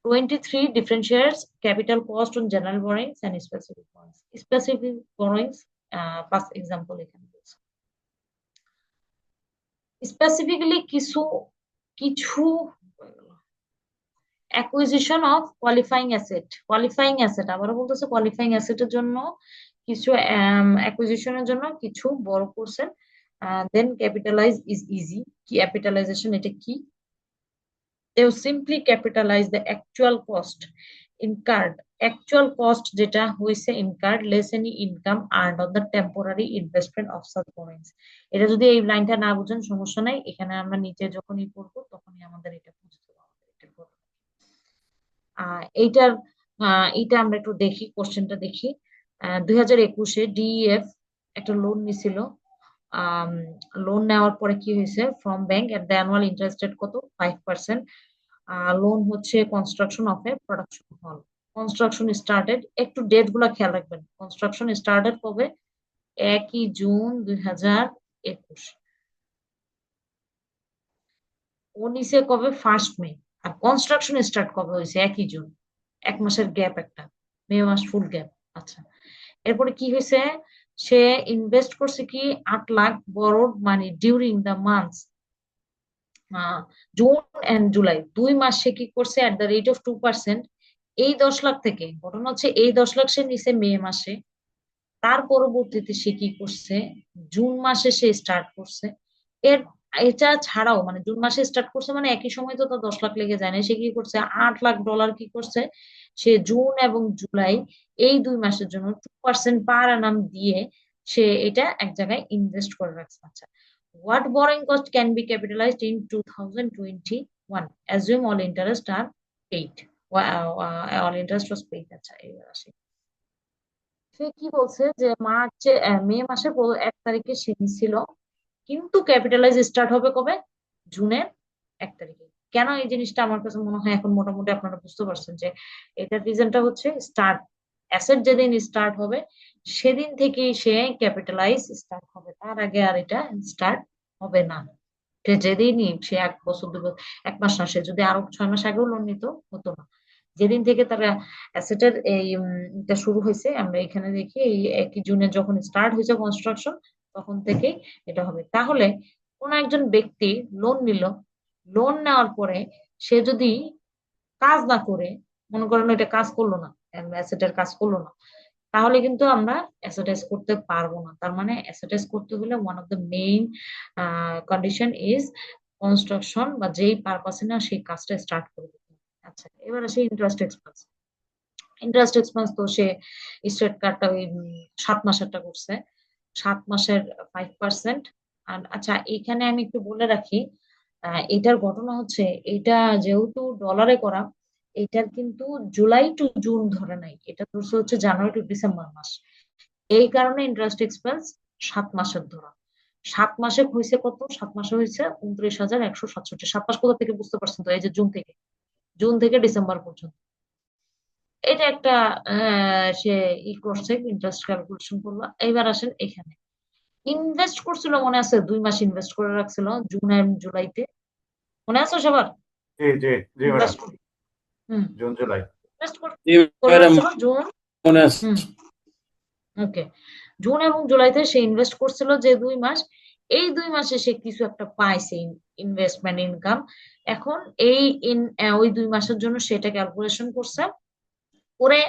23 differentiates capital cost on general borrowings and specific borrowings. Specific borrowings, পাঁচ এক্সাম্পল এখানে দিয়েছে। স্পেসিফিক্যালি কিছু কিছু acquisition of qualifying asset. Qualifying asset আবারও বলতেছে, কোয়ালিফাইং অ্যাসেটের জন্য কিছু অ্যাকুইজিশনের জন্য কিছু বড় করছেন, দেন ক্যাপিটালাইজ ইজ ইজি। কি ক্যাপিটালাইজেশন, এটা কি? they will simply capitalize the actual cost incurred, actual cost যেটা হয়েছে incurred less any income earned on the temporary investment of such borrowings। এটা যদি এই লাইনটা না বুঝেন সমস্যা নাই, এখানে আমরা নিচে যখনই পড়বো তখনই আমাদের এটা বুঝতে পারবো। এইটার এইটা আমরা একটু দেখি, কোশ্চেনটা দেখি। 2021-এ ডিইএফ একটা লোন নিছিল। লোন নেওয়ার পরে কি হয়েছে, from bank at the annual interest rate কত, 5%। লোন হচ্ছে কনস্ট্রাকশন অফ এ প্রোডাকশন হল। কনস্ট্রাকশন স্টার্টেড, একটু ডেট গুলা খেয়াল রাখবেন। কনস্ট্রাকশন স্টার্টেড কবে, 1 জুন 2021। ও নিচে কবে, 1 মে। আর কনস্ট্রাকশন স্টার্ট কবে হয়েছে, 1 জুন। 1 মাসের গ্যাপ, একটা মে মাস ফুল গ্যাপ। আচ্ছা, এরপরে কি হয়েছে, সে ইনভেস্ট করছে কি 8 lakh borrowed money during the months June and July, 2 মাস সে কি করছে এট দ্য রেট অফ 2%। এই 10 লাখ থেকে ঘটনা হচ্ছে, এই 10 লাখ সে নিছে মে মাসে, তার পরবর্তীতে সে কি করছে, জুন মাসে সে স্টার্ট করছে। এর এটা ছাড়াও মানে জুন মাসে স্টার্ট করছে মানে একই সময় তো তার 10 লাখ লেগে যায় না, সে কি করছে, $8 লাখ কি করছে, সে জুন এবং জুলাই এই 2 মাসের জন্য 2% পার আনাম দিয়ে সে এটা এক জায়গায় ইনভেস্ট করে রাখছে। আচ্ছা, what borrowing cost can be capitalized in 2021? Assume all interest are paid. All interest was paid. আচ্ছা, এবার আসি। সে কি বলছে যে মে মাসের 1 তারিখে সে নিছিল, কিন্তু ক্যাপিটালাইজ স্টার্ট হবে কবে, জুনের 1 তারিখে। কেন এই জিনিসটা আমার কাছে মনে হয় এখন মোটামুটি আপনারা বুঝতে পারছেন যে এটার রিজনটা হচ্ছে স্টার্ট, অ্যাসেট যেদিন স্টার্ট হবে সেদিন থেকেই সে ক্যাপিটালাইজ স্টার্ট হবে, তার আগে আর এটা স্টার্ট হবে না। সে যেদিনই সে 1 বছর 2 বছর 1 মাস না, সে যদি আরো 6 মাস আগেও লোন নিত হতো না। যেদিন থেকে তারা অ্যাসেটের এই এটা শুরু হয়েছে, আমরা এখানে দেখি এই 1 জুনে যখন স্টার্ট হয়েছে কনস্ট্রাকশন, তখন থেকেই এটা হবে। তাহলে কোন একজন ব্যক্তি লোন নিল, লোন নেওয়ার পরে সে যদি কাজ না করে, মনে করেন এটা কাজ করলো না, অ্যাসেটের কাজ করলো না, তাহলে কিন্তু আমরা অ্যাসেটাইজ করতে পারবো না। তার মানে অ্যাসেটাইজ করতে হলে one of the main condition is construction, বা যেই পারপাসে না সেই কাজটা স্টার্ট করে দিতে হবে। আচ্ছা, এবার আসে ইন্টারেস্ট এক্সপেন্স। ইন্টারেস্ট এক্সপেন্স তো সে স্ট্রেট কার্ডটা ওই 7 মাসেরটা করছে, 7 মাসের 5%। আর আচ্ছা, এখানে আমি একটু বলে রাখি, এটার ঘটনা হচ্ছে, এটা যেহেতু ডলারে করা, এটার কিন্তু জুলাই টু জুন ধরে নাই, এটা ধরছে হচ্ছে জানুয়ারি টু ডিসেম্বর মাস। এই কারণে ইন্টারেস্ট এক্সপেন্স 7 মাসের ধরা। 7 মাসে হয়েছে কত, 7 মাসে হয়েছে 29,167। 7 মাস কোথা থেকে বুঝতে পারছেন তো, এই যে জুন থেকে। জুন থেকে ডিসেম্বর পর্যন্ত। এটা একটা সে ই করছে, ইন্টারেস্ট ক্যালকুলেশন করলো। এবার আসেন এখানে, ইনভেস্ট করছিল মনে আছে, 2 মাস ইনভেস্ট করে রাখছিল জুন আর জুলাইতে, মনে আছে সবার? জি জি জি ম্যাডাম, ইনভেস্ট হুম জুন জুলাই। ইনভেস্ট জি করে ম্যাডাম, রাখছিল জুন। মনে আছে। হুম ওকে, জুন এবং জুলাইতে সে ইনভেস্ট করছিল যে 2 মাস, এই 2 মাসে সে কিছু একটা পাইছে ইনভেস্টমেন্ট ইনকাম। এখন এই ওই 2 মাসের জন্য সেটা ক্যালকুলেশন করছে করে,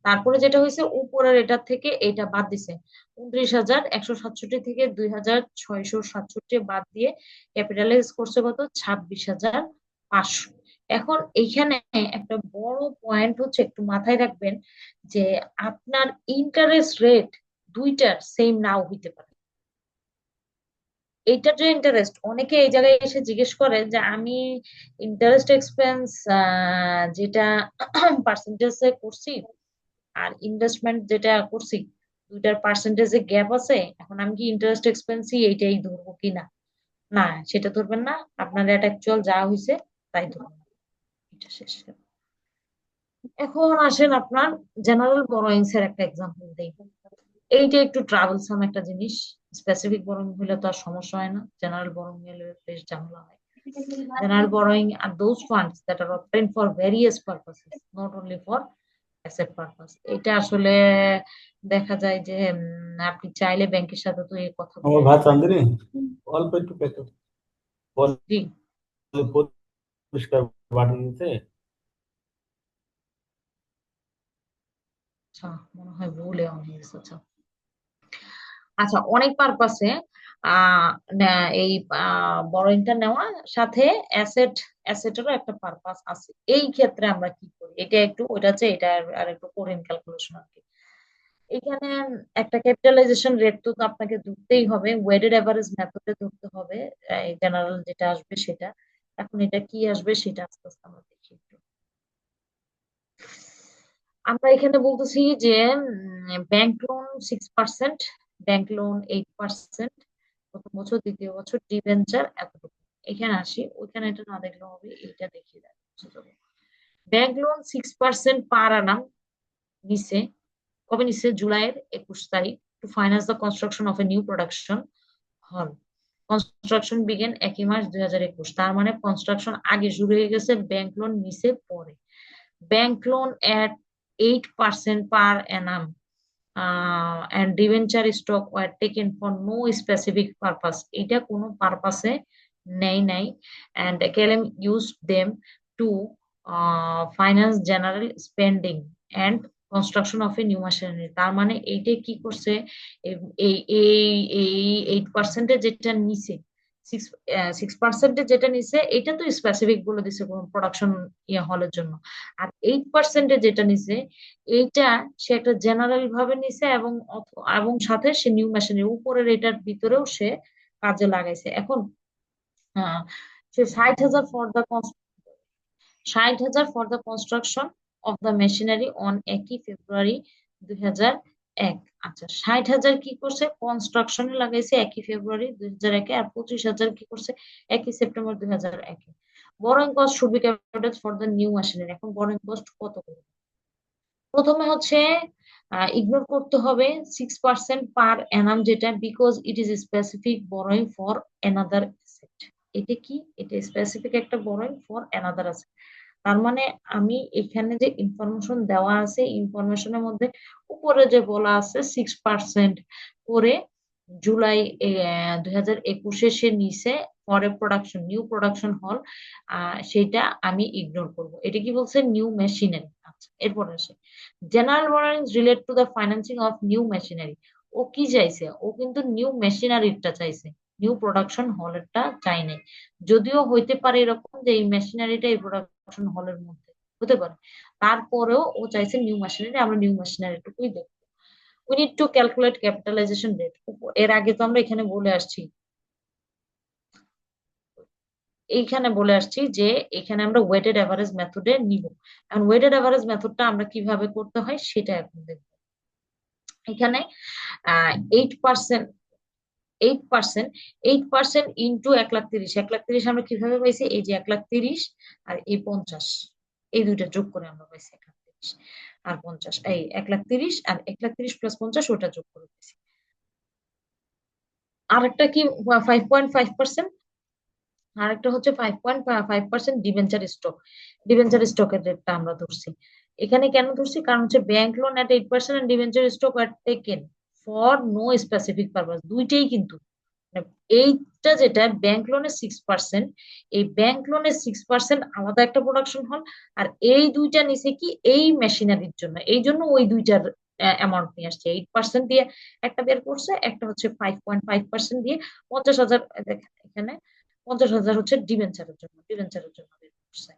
তারপরে যেটা হয়েছে উপরের এটার থেকে এটা বাদ দিছে, 29,167 থেকে 2,667 বাদ দিয়ে ক্যাপিটালাইজ করছে কত, 26,500। এখন এইখানে একটা বড় পয়েন্ট হচ্ছে, একটু মাথায় রাখবেন যে আপনার ইন্টারেস্ট রেট দুইটার সেম নাও হইতে পারে। এইটার যে ইন্টারেস্ট, অনেকে এই জায়গায় এসে জিজ্ঞেস করে যে আমি ইন্টারেস্ট এক্সপেন্স যেটা পার্সেন্টেজে করছি আর ইনভেস্টমেন্ট যেটা করছি, দুইটার পার্সেন্টেজে গ্যাপ আছে, এখন আমি কি ইন্টারেস্ট এক্সপেন্সই এইটাই ধরবো কিনা? না, সেটা ধরবেন না, আপনার এটা অ্যাকচুয়াল যা হয়েছে তাই ধরবেন। এটা শেষ। এখন আসেন আপনার জেনারেল বরোয়িংস এর একটা এক্সাম্পল দেই। এইটা একটু ট্রাভেলসাম একটা জিনিস, স্পেসিফিক বরোয়িং হলে তো আর সমস্যা হয় না, জেনারেল বরোয়িং হলে বেশ ঝামেলা হয়। General borrowing are those funds that are obtained for various purposes, not only for asset purpose. এটা আসলে দেখা যায় যে আপনি চাইলে ব্যাংকের সাথে তো এই কথাগুলো আমার ভাত রাঁধুনি, অল্প একটু পেতো জি। পরিষ্কার বাটি দিতে। আচ্ছা, মনে হয় ভুলে হয়ে গেছে। আচ্ছা আচ্ছা, অনেক পারপাসে আহ এই বরোইংটা নেওয়া সাথে অ্যাসেটেরও একটা পারপাস আছে। এই ক্ষেত্রে আমরা কি করি, এটা একটু ওইটা আছে, এটা আর একটু করেন ক্যালকুলেশন আর কি। এখানে একটা ক্যাপিটালাইজেশন রেট তো আপনাকে ধরতেই হবে, ওয়েটেড এভারেজ মেথডে ধরতে হবে। জেনারেল যেটা আসবে সেটা, এখন এটা কি আসবে সেটা আস্তে আস্তে আমরা দেখি একটু। আমরা এখানে বলতেছি যে ব্যাংক লোন 6%, ব্যাংক লোন 8%, প্রথম বছর, দ্বিতীয় বছর ডিবেঞ্চার এতটুকু। এখানে আসি, ওইখানে এটা না দেখলে হবে, এটা দেখিয়ে দেয় ব্যাংক লোন 6% পার আনাম নিচে, কবে নিচ্ছে, জুলাইয়ের 21 তারিখ, two finance the construction of a new production হল। কনস্ট্রাকশন বিগেন 1 মার্চ 2021, তার মানে কনস্ট্রাকশন আগে শুরু হয়ে গেছে, ব্যাংক লোন নিচে পরে। Bank loan at 8% per annum, and debenture stock were taken for no specific purpose, এটা কোনো পারপাসে নেই নাই, and KLM used them to finance general spending and construction of a new machinery। তার মানে এইটা কি করছে, এই এই এই 8%-এ যেটা নিচে, 6% যেটা নিচে, এটা তো স্পেসিফিক বলে দিছে কোন প্রোডাকশন হলের জন্য। আর 8%-এ যেটা নিচে, এইটা সে একটা জেনারেল ভাবে নিছে, এবং এবং সাথে সে নিউ মেশিনের উপরের এটার ভিতরেও সে কাজে লাগাইছে। এখন আহ, সে 60,000 for the 60,000 for the construction of the machinery on 1 ফেব্রুয়ারি 2001। আচ্ছা, 60,000 কি করছে, কনস্ট্রাকশনে লাগাইছে 1 ফেব্রুয়ারি 2001, আর 25,000 কি করছে 1 September 2001। Borrowing cost should be capitalised for the new machinery. এখন বরোইং কস্ট কত করে, প্রথমে হচ্ছে ইগনোর করতে হবে 6% পার অ্যানাম যেটা, because it is specific borrowing for another asset. এটা কি, এটা স্পেসিফিক একটা বরোইং ফর অ্যানাদার অ্যাসেট। তার মানে আমি এখানে যে ইনফরমেশন দেওয়া আছে, ইনফরমেশনের মধ্যে উপরে যে বলা আছে 6% করে জুলাই 2021-এ সে নিচে পরে প্রোডাকশন, নিউ প্রোডাকশন হল, সেটা আমি ইগনোর করব। এটা কি বলছে, নিউ মেশিনারি। আচ্ছা, এরপর আসে general borrowings relate to the financing of new machinery. ও কি চাইছে, ও কিন্তু নিউ মেশিনারিটা চাইছে, নিউ প্রোডাকশন হলেরটা চাই নাই। যদিও হইতে পারে এরকম যে এই মেশিনারিটা এই প্রোডাকশন হলের মধ্যে হতে পারে, তারপরেও ও চাইছে নিউ মেশিনারি, আমরা নিউ মেশিনারিটুকুই দেখবো। We need to calculate capitalization rate. এর আগে তো আমরা এখানে বলে আসছি, এইখানে বলে আসছি যে এখানে আমরা ওয়েটেড এভারেজ মেথডে নিব। এখন ওয়েটেড এভারেজ মেথডটা আমরা কিভাবে করতে হয় সেটা এখন দেখবো। এখানে 8%, 8%, 8% ইন্টু 1,30,000, 1,30,000 আমরা কিভাবে পাইছি, এই যে 1,30,000 আর এই 50, এই দুইটা যোগ করে আমরা পাইছি 1,30,000 আর 50, এই 1,30,000 আর 1,30,000 প্লাস 50 ওটা যোগ করে দিছি। আরেকটা কি 5.5%, আরেকটা হচ্ছে 5.5% ডিবেঞ্চার স্টক। ডিবেঞ্চার স্টকের রেটটা আমরা ধরছি এখানে, কেন ধরছি? কারণ হচ্ছে bank loan at 8% and debenture stock are taken for no specific purpose, দুইটাই কিন্তু মানে এইটা যেটা ব্যাংক লোনের 6%, এই ব্যাংক লোনের 6% আলাদা একটা প্রোডাকশন হল, আর এই দুইটা নিচে কি এই মেশিনারির জন্য, এই জন্য ওই দুইটার অ্যামাউন্ট নিয়ে আসছে। 8% দিয়ে একটা বের করছে, একটা হচ্ছে 5.5% দিয়ে 50,000, এখানে 50,000 হচ্ছে ডিবেঞ্চারের জন্য, ডিবেঞ্চারের জন্য বের করছে।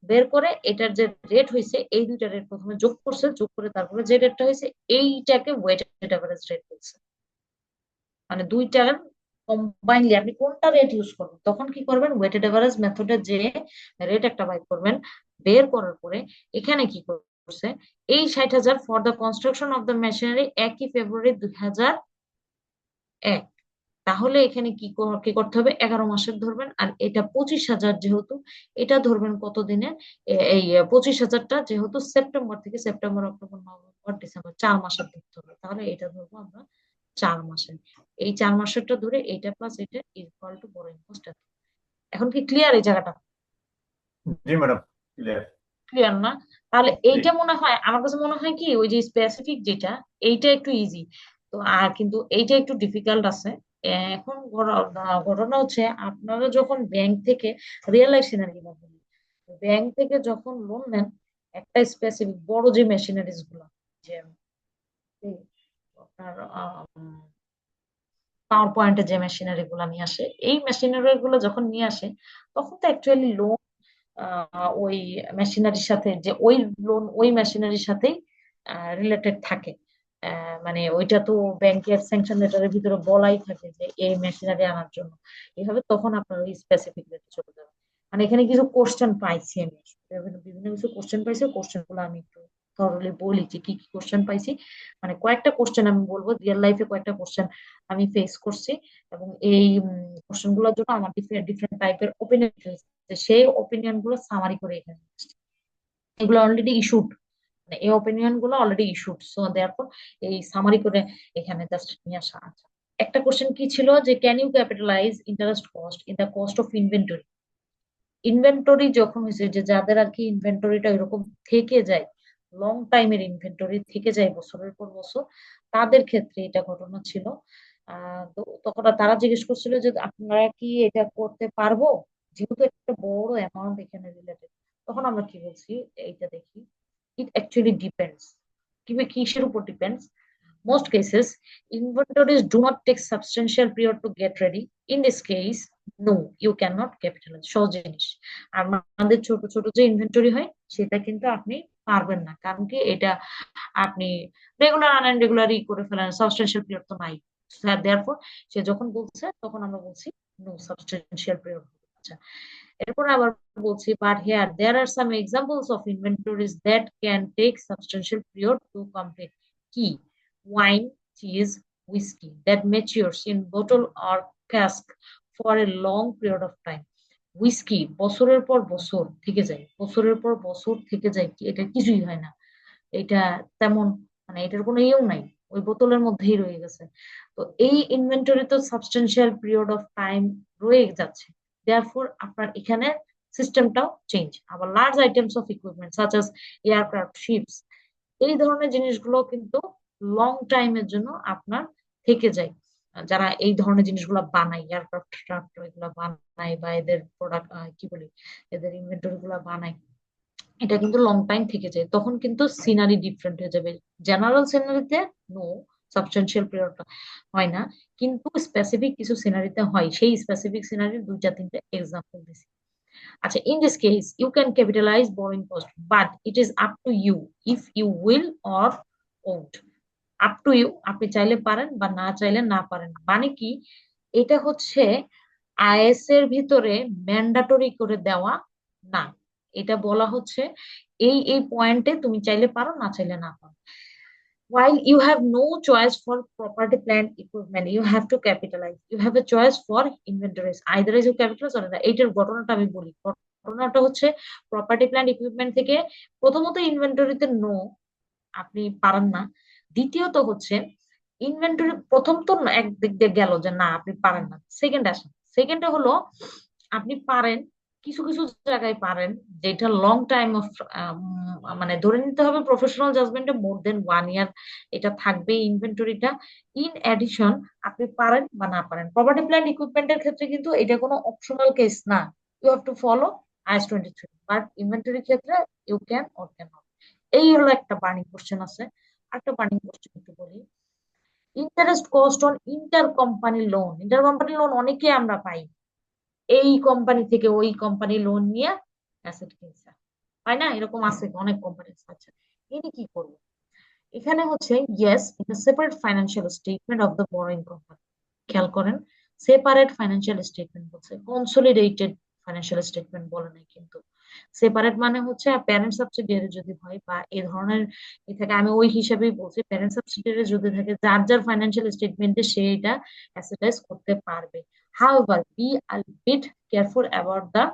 বের করে এটার যে রেট হয়েছে, এই দুইটা রেট প্রথমে যোগ করছে, যোগ করে তারপরে যে রেটটা হয়েছে এইটাকে ওয়েটেড এভারেজ রেট বলছে। মানে দুইটার কম্বাইনলি আপনি কোনটা রেট ইউজ করবেন, তখন কি করবেন? ওয়েটেড এভারেজ মেথডে যে রেট একটা বাই করবেন, বের করার পরে এখানে কি করছে, এই 60,000 for the construction of the machinery 1 ফেব্রুয়ারি 2001, তাহলে এখানে কি করতে হবে? 11 মাসের ধরবেন। আর এটা 25,000 যেহেতু, এটা ধরবেন কত দিনের? এই 25,000টা যেহেতু সেপ্টেম্বর থেকে সেপ্টেম্বর, অক্টোবর, নভেম্বর, ডিসেম্বর 4 মাসের ধরতে হবে, তাহলে এটা ধরবো আমরা 4 মাসের। এই 4 মাসেরটা ধরে এইটা প্লাস এটা ইকুয়াল টু বরোইং কস্ট। এখন কি ক্লিয়ার এই জায়গাটা? জি ম্যাডাম, ক্লিয়ার। ক্লিয়ার না? তাহলে এইটা মনে হয়, আমার কাছে মনে হয় কি, ওই যে স্পেসিফিক যেটা, এইটা একটু ইজি তো, আর কিন্তু এইটা একটু ডিফিকাল্ট আছে। এখন ঘটনা হচ্ছে, আপনারা যখন ব্যাংক থেকে রিয়েল লাইফ সিনারি, ব্যাংক থেকে যখন লোন নেন, একটা স্পেসিফিক বড় যে মেশিনারিজ গুলো, যে এই আপনার পাওয়ার পয়েন্টে যে মেশিনারি গুলো নিয়ে আসে, এই মেশিনারি গুলো যখন নিয়ে আসে, তখন তো অ্যাকচুয়ালি লোন ওই মেশিনারির সাথে, যে ওই লোন ওই মেশিনারির সাথেই রিলেটেড থাকে। মানে ওইটা তো ব্যাংকের স্যাংশন লেটারের ভিতরে বলাই থাকে যে এই মেশিনারি আনার জন্য এইভাবে, তখন আপনার ওই স্পেসিফিক রেটে চলে যাবে। মানে এখানে কিছু কোশ্চেন পাইছি আমি, বিভিন্ন বিভিন্ন কিছু কোশ্চেন পাইছি, কোশ্চেন গুলো আমি একটু থরলি বলি যে কি কি কোশ্চেন পাইছি। মানে কয়েকটা কোশ্চেন আমি বলবো, রিয়েল লাইফে কয়েকটা কোশ্চেন আমি ফেস করছি, এবং এই কোশ্চেন গুলোর জন্য আমার ডিফারেন্ট ডিফারেন্ট টাইপের ওপিনিয়ন, সেই ওপিনিয়ন গুলো সামারি করে এখানে আসছে। এগুলো অলরেডি ইস্যুড, মানে এই ওপিনিয়ন গুলো অলরেডি ইস্যুড, সো দেয়ারফর এই সামারি করে এখানে জাস্ট নিয়ে আসা আছে। একটা কোশ্চেন কি ছিল যে, can you capitalise interest cost in the cost of inventory? Inventory যখন হয়েছে, যে যাদের আর কি ইনভেন্টরিটা এরকম থেকে যায়, লং টাইমের ইনভেন্টরি থেকে যায় বছরের পর বছর, তাদের ক্ষেত্রে এটা ঘটনা ছিল। তো তখন তারা জিজ্ঞেস করছিল যে আপনারা কি এটা করতে পারবো, যেহেতু একটা বড় অ্যামাউন্ট এখানে রিলেটেড। তখন আমরা কি বলছি, এইটা দেখি, ইট অ্যাকচুয়ালি ডিপেন্ডস। কিসের উপর depends? Most cases, inventories do not take substantial period to get ready. In this case, no, you cannot capitalize. সহজ জিনিস। আর আমাদের ছোট ছোট যে ইনভেন্টরি হয়, সেটা কিন্তু আপনি পারবেন না, কারণ কি এটা আপনি রেগুলার আনেন, রেগুলারই করে ফেলেন, সাবস্টেন্সিয়াল পিরিয়ড তো নাই। দেয়ারফর সে যখন বলছে, তখন আমরা বলছি নো সাবস্টেন্সিয়াল পিরিয়ড। আচ্ছা, এরপর আবার বলছি, but here there are some examples of inventories that can take substantial period to complete. কি? wine, cheese, whiskey that matures in bottle or cask for a long period of time. Whisky বছরের পর বছর থেকে যায়, বছরের পর বছর থেকে যায়, এটা কিছুই হয় না, এটা তেমন, মানে এটার কোনো ইয়েও নাই, ওই বোতলের মধ্যেই রয়ে গেছে। তো এই ইনভেন্টরি তো সাবস্টেন্সিয়াল পিরিয়ড অফ টাইম রয়ে যাচ্ছে, দেয়ারফর আপনার এখানে সিস্টেমটাও চেঞ্জ। আবার large items of equipment such us aircraft, ships, এই ধরনের জিনিসগুলো কিন্তু লং টাইমের জন্য আপনার থেকে যায়। যারা এই ধরনের জিনিসগুলো বানায়, এয়ারক্রাফট এগুলো বানায়, বা এদের প্রোডাক্ট কি বলি, এদের ইনভেন্টরি গুলা বানায়, এটা কিন্তু লং টাইম থেকে যায়, তখন কিন্তু সিনারি ডিফারেন্ট হয়ে যাবে। জেনারেল সিনারিতে নো সাবস্টেন্সিয়াল পিরিয়ডটা হয় না, কিন্তু স্পেসিফিক কিছু সিনারিতে হয়। সেই স্পেসিফিক সিনারির দুইটা তিনটা এক্সাম্পল দিছি। আচ্ছা, in this case you can capitalize borrowing cost, but it is up to you if you will or won't. Up to you, আপনি চাইলে পারেন বা না চাইলে না পারেন। মানে কি, এটা হচ্ছে আইএস এর ভিতরে ম্যান্ডাটরি করে দেওয়া না, এটা বলা হচ্ছে এই এই পয়েন্টে তুমি চাইলে পারো, না চাইলে না পারো। While you have no choice for property, plant, equipment, you have to capitalize. You have a choice for inventories. Either is you capitalize or না। এইটার ঘটনাটা আমি বলি, ঘটনাটা হচ্ছে প্রপার্টি প্ল্যান্ট ইকুইপমেন্ট থেকে প্রথমত ইনভেন্টরিতে নো, আপনি পারেন না। দ্বিতীয়ত হচ্ছে ইনভেন্টরি প্রথম তো একদিক দিয়ে গেল যে না আপনি পারেন না, সেকেন্ড আসেন, সেকেন্ডে হলো আপনি পারেন, কিছু কিছু জায়গায় পারেন, যেটা লং টাইম অফ, মানে ধরে নিতে হবে প্রফেশনাল জাজমেন্টে মোর দেন 1 ইয়ার এটা থাকবে ইনভেন্টরিটা। ইন এডিশন আপনি পারেন বা না পারেন, প্রপার্টি প্ল্যান্ট ইকুইপমেন্টের ক্ষেত্রে কিন্তু এটা কোনো অপশনাল কেস না, you have to follow IS-23, but ইনভেন্টরির ক্ষেত্রে you can or can not. এই হলো একটা বার্নিং কোশ্চেন আছে। একটা বার্নিং কোশ্চেন একটু বলি, interest cost on inter company loan. Inter company loan অনেকে আমরা পাই, এই কোম্পানি থেকে ওই কোম্পানি লোন নিয়ে অ্যাসেট কিনছে, তাই না? এরকম আছে অনেক কোম্পানি। আচ্ছা, ইনি কি করবো? এখানে হচ্ছে yes in separate financial statement of the borrowing company. খেয়াল করেন, সেপারেট ফাইন্যান্সিয়াল স্টেটমেন্ট বলছে, কনসোলিডেটেড ফাইন্যান্সিয়াল স্টেটমেন্ট বলে নাই কিন্তু। সেপারেট মানে হচ্ছে প্যারেন্ট সাবসিডিয়ারি যদি হয় বা এই ধরনের থাকে, আমি ওই হিসাবেই বলছি, প্যারেন্ট সাবসিডিয়ারি যদি থাকে যার যার ফাইন্যান্সিয়াল স্টেটমেন্টে সে এটা অ্যাসেটাইজ করতে পারবে। However, be a bit careful about the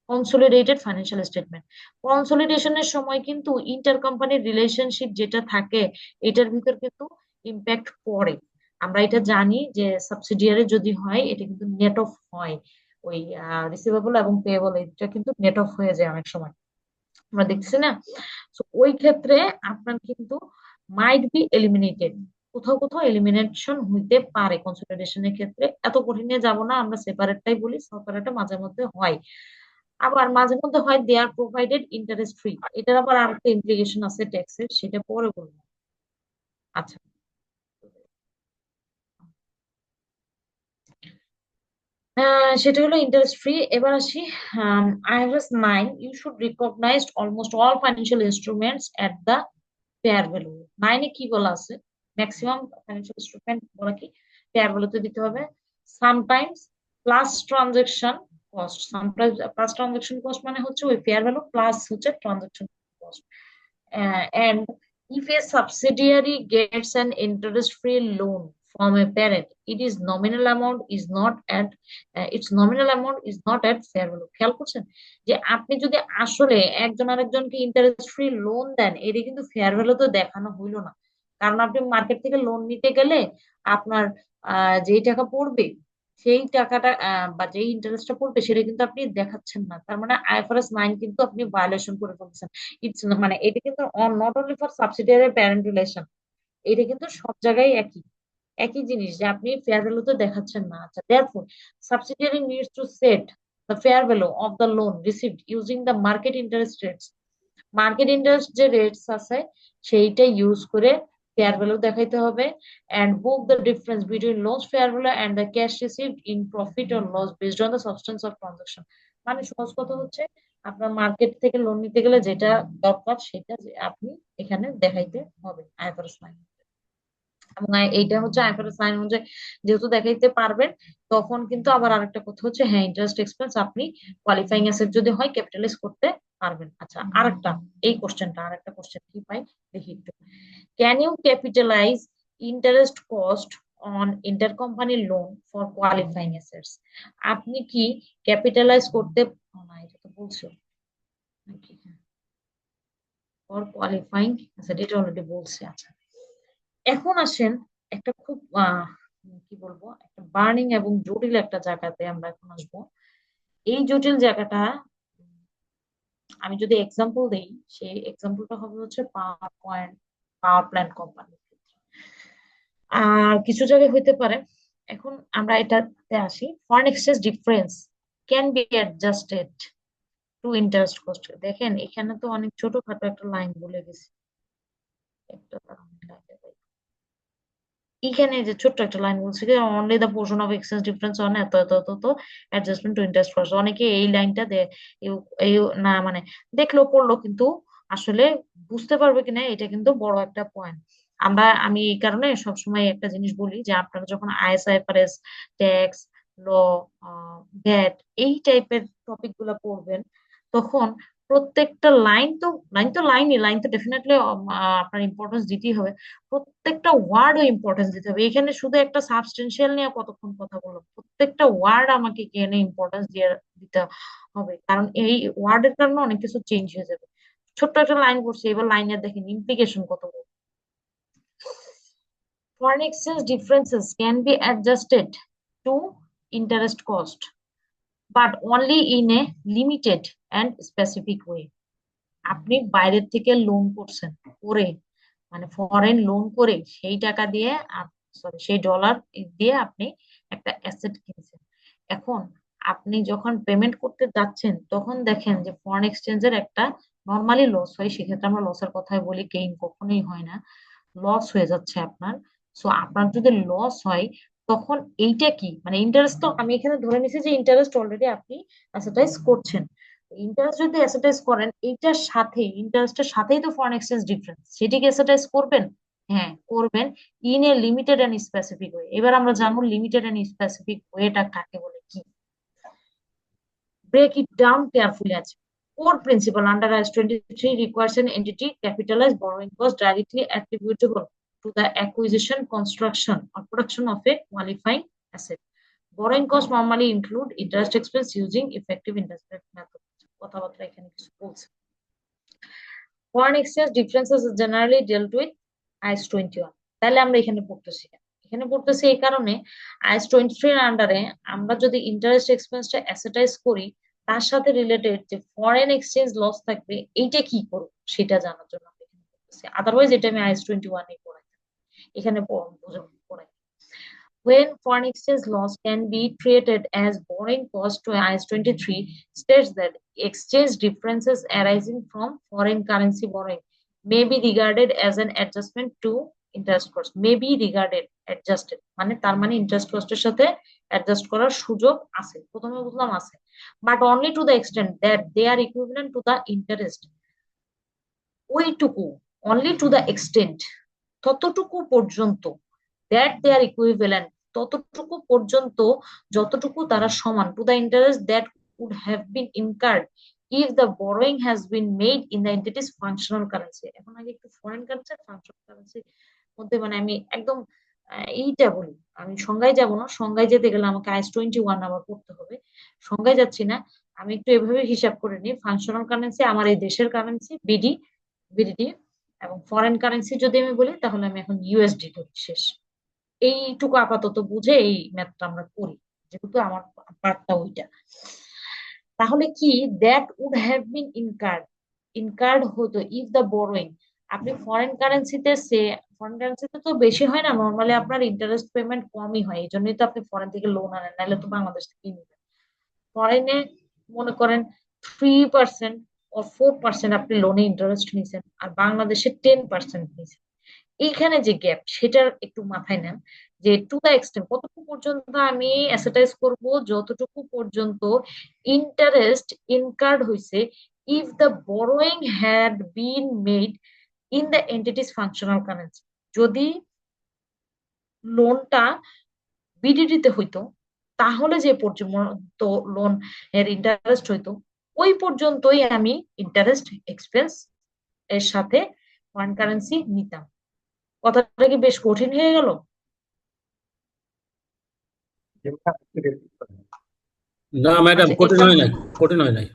consolidated financial statement. কনসলিডেশনের সময় কিন্তু ইন্টার কোম্পানির রিলেশনশিপ যেটা থাকে এটার ভিতর কিন্তু ইম্প্যাক্ট পড়ে। আমরা এটা জানি যে সাবসিডিয়ারি যদি হয় এটা কিন্তু নেট অফ হয়, ওই রিসিভেবল এবং পেয়েবল এটা কিন্তু নেট অফ হয়ে যায় অনেক সময়, আমরা দেখছি না? তো ওই ক্ষেত্রে আপনার কিন্তু মাইট বি এলিমিনেটেড, কোথাও কোথাও এলিমিনেশন হইতে পারে কনসলিডেশনের ক্ষেত্রে। এত কঠিনে যাব না, আমরা সেপারেটটাই বলি, সেপারেটটা মাঝে মধ্যে হয়, আবার মাঝে মধ্যে হয় দে আর প্রোভাইডেড ইন্টারেস্ট ফ্রি। এটার আবার আরেকটা ইমপ্লিকেশন আছে ট্যাক্সের, সেটা পরে বলবো। আচ্ছা, সেটা হলো ইন্টারেস্ট ফ্রি। এবার আসি IFRS 9, you should recognise almost all financial instruments at the fair value. 9-এ কি বলা আছে? ম্যাক্সিমাম ফাইন্যান্সিয়াল ইনস্ট্রুমেন্ট বলা কি ফেয়ার ভ্যালুতে দিতে হবে। Sometimes plus transaction cost, sometimes plus transaction cost মানে হচ্ছে ওই ফেয়ার ভ্যালু প্লাস হচ্ছে transaction cost. And if a subsidiary gets an interest-free loan from a parent, it is nominal amount is not at its nominal amount is not at fair value. খেয়াল করছেন যে আপনি যদি আসলে একজন আরেকজনকে interest free loan দেন, এটা কিন্তু ফেয়ার ভ্যালু তো দেখানো হইলো না, কারণ আপনি মার্কেট থেকে লোন নিতে গেলে আপনার যেই টাকা পড়বে সেই টাকাটা বা যেই ইন্টারেস্টটা পড়বে সেটা কিন্তু আপনি দেখাচ্ছেন না, তার মানে IFRS 9 কিন্তু আপনি ভায়োলেশন করে ফেলছেন। ইটস মানে এটা কিন্তু not only for subsidiary parent relation, এটা কিন্তু সব জায়গায় একই একই জিনিস যে আপনি ফেয়ার ভ্যালু তো দেখাচ্ছেন না। আচ্ছা, therefore subsidiary needs to set the fair value of the loan received using the market interest rates. Market interest যে রেটস আছে সেইটা ইউজ করে ফেয়ার ভ্যালু দেখাইতে হবে, and book the difference between loans fair value and the cash received in profit or loss based on the substance of transaction. মানে সহজ কথা হচ্ছে আপনার মার্কেট থেকে লোন নিতে গেলে যেটা দরকার সেটা যে আপনি এখানে দেখাইতে হবে IFRS 9। এবং এইটা হচ্ছে IFRS 9 অনুযায়ী যেহেতু দেখাইতে পারবেন, তখন কিন্তু আবার আরেকটা কথা হচ্ছে হ্যাঁ ইন্টারেস্ট এক্সপেন্স আপনি কোয়ালিফাইং অ্যাসেট যদি হয় ক্যাপিটালাইজ করতে পারবেন। আচ্ছা, আরেকটা এই কোশ্চেনটা, আরেকটা কোশ্চেন কি পাই দেখি একটু, can you capitalise interest cost on intercompany loan for qualifying assets? আপনি কি ক্যাপিটালাইজ করতে, না এটা তো বলছো নাকি, ফর কোয়ালিফাইং অ্যাসেট এটা অলরেডি বলছে। আচ্ছা, এখন আসেন একটা খুব কি বলবো, একটা বার্নিং এবং জটিল একটা জায়গাতে আমরা এখন আসবো। এই জটিল জায়গাটা আমি যদি এক্সাম্পল দেই, সেই এক্সাম্পলটা হবে হচ্ছে পাওয়ার প্ল্যান্ট কোম্পানি, আর কিছু জায়গায় হইতে পারে। এখন আমরা এটাতে আসি, foreign exchange difference can be adjusted to interest cost. দেখেন এখানে তো অনেক ছোটখাটো একটা লাইন বলে গেছি, একটা এখানে যে ছোট্ট একটা লাইন বলছে যে only the portion of exchange difference on এত এত এত তো অ্যাডজাস্টমেন্ট টু ইন্টারেস্ট কস্ট। অনেকে এই লাইনটা না মানে দেখলেও পড়লো কিন্তু আসলে বুঝতে পারবে কিনা এটা কিন্তু বড় একটা পয়েন্ট। আমি এই কারণে সবসময় একটা জিনিস বলি যে আপনারা যখন IFRS, ট্যাক্স, ল, ভ্যাট এই টাইপের টপিক গুলা পড়বেন, তখন প্রত্যেকটা লাইন তো ডেফিনেটলি আপনার ইম্পর্টেন্স দিতেই হবে, প্রত্যেকটা ওয়ার্ডও ইম্পর্টেন্স দিতে হবে। এখানে শুধু একটা সাবস্টেন্সিয়াল নিয়ে কতক্ষণ কথা বলবো, প্রত্যেকটা ওয়ার্ড আমাকে এখানে ইম্পর্টেন্স দিয়ে দিতে দিতে হবে, কারণ এই ওয়ার্ডের কারণে অনেক কিছু চেঞ্জ হয়ে যাবে। ছোট্ট একটা লাইন করছে, এবার লাইনের দেখেন ইমপ্লিকেশন কত বড়। Foreign exchange differences can be adjusted to interest cost, but only in a limited and specific way. আপনি বাইরের থেকে লোন করছেন, করে মানে ফরেন লোন করে সেই টাকা দিয়ে, সরি সেই ডলার দিয়ে আপনি একটা অ্যাসেট কিনছেন। এখন আপনি যখন পেমেন্ট করতে যাচ্ছেন তখন দেখেন যে ফরেন এক্সচেঞ্জের একটা নর্মালি লস হয়, সেক্ষেত্রে আমরা লসের কথাই বলি, গেইন কখনোই হয় না, লস হয়ে যাচ্ছে আপনার। সো আপনার যদি লস হয় তখন এইটা কি মানে ইন্টারেস্ট, তো আমি এখানে ধরে নিছি যে ইন্টারেস্ট অলরেডি আপনি অ্যাসেটাইজ করছেন। ইন্টারেস্ট যদি অ্যাসেটাইজ করেন এইটার সাথে, ইন্টারেস্টের সাথেই তো ফরেন এক্সচেঞ্জ ডিফারেন্স, সেটিকে অ্যাসেটাইজ করবেন। হ্যাঁ করবেন, in a limited and specific way. এবার আমরা জানবো লিমিটেড এন্ড স্পেসিফিক ওয়েটা কাকে বলে, কি। Break it down carefully আছে। Core principle under IAS 23 requires an entity capitalize borrowing cost directly attributable to the acquisition, construction, or production of a qualifying asset. Borrowing costs normally include interest expense using effective interest rate method. কথাবার্তা এখানে কিছু বলছে। Foreign exchange differences is generally dealt with IAS 21. তাহলে আমরা এখানে পড়তেছি কেন? এখানে পড়তেছি এই কারণে, IAS 23 এর আন্ডারে আমরা যদি ইন্টারেস্ট এক্সপেন্সটা অ্যাসেটাইজ করি, তার সাথে রিলেটেড যে ফরেন এক্সচেঞ্জ লস থাকবে এইটা কি করব সেটা জানার জন্য আমরা এখানে পড়তেছি। আদারওয়াইজ এটা আমি IAS 21 এ পড়াই, এখানে পড়াই। When foreign exchange loss can be treated as borrowing cost to IAS 23 states that exchange differences arising from foreign currency borrowing may be regarded as an adjustment to interest cost. May be regarded adjusted মানে তার মানে interest কস্টের সাথে adjust করার সুযোগ আছে, প্রথমে বুঝলাম আছে, but only to the extent that they are equivalent to the interest. ওইটুকু, অনলি টু দ্য এক্সটেন্ট, ততটুকু পর্যন্ত, দ্যাট দে আর ইকুইভ্যালেন্ট ততটুকু পর্যন্ত যতটুকু তারা সমান, to the interest that would have been incurred if the borrowing has been made in the entity's functional currency. এখন আগে একটু ফরেন কারেন্সি আর ফাংশনাল কারেন্সির মধ্যে মানে আমি একদম এইটা বলি, আমি সংজ্ঞায় যাব না, সংজ্ঞায় যেতে গেলে আমাকে IAS 21 আবার পড়তে হবে, সংজ্ঞায় যাচ্ছি না। আমি একটু এভাবে হিসাব করে নিই, ফাংশনাল কারেন্সি আমার এই দেশের কারেন্সি বিডিটি, এবং ফরেন কারেন্সি যদি আমি বলি তাহলে আমি এখন ইউএসডি ধরি, শেষ। এইটুকু আপাতত বুঝে এই ম্যাথটা আমরা করি, যেহেতু আমার পার্টটা ওইটা। তাহলে কি that would have been incurred হতো ইফ দ্য বোরোইং, আপনি ফরেন কারেন্সিতে তো বেশি হয় না, নর্মালি আপনার ইন্টারেস্ট পেমেন্ট কমই হয়, এই জন্যই তো আপনি ফরেন থেকে লোন আনেন, নাহলে তো বাংলাদেশ থেকে নেবেন। ফরেনে মনে করেন 3% ও 4% আপনি লোনে ইন্টারেস্ট নিছেন, আর বাংলাদেশে 10% নিছেন। এইখানে যে গ্যাপ সেটা একটু মাথায় নেন, যে টু দা এক্সটেন্ট কতটুকু পর্যন্ত আমি অ্যাসেটাইজ করব, যতটুকু পর্যন্ত ইন্টারেস্ট ইনকার্ড হইছে if the borrowing had been made in the entity's functional currency। যদি লোনটা বিডিটিতে হইতো তাহলে যে পর্যন্ত লোন এর ইন্টারেস্ট হইতো ওই পর্যন্তই আমি ইন্টারেস্ট এক্সপেন্স এর সাথে ফরেন কারেন্সি নিতাম। কথাটা কি বেশ কঠিন হয়ে গেল? না ম্যাডাম, আচ্ছা কঠিন হয় নাই, কঠিন হয় নাই।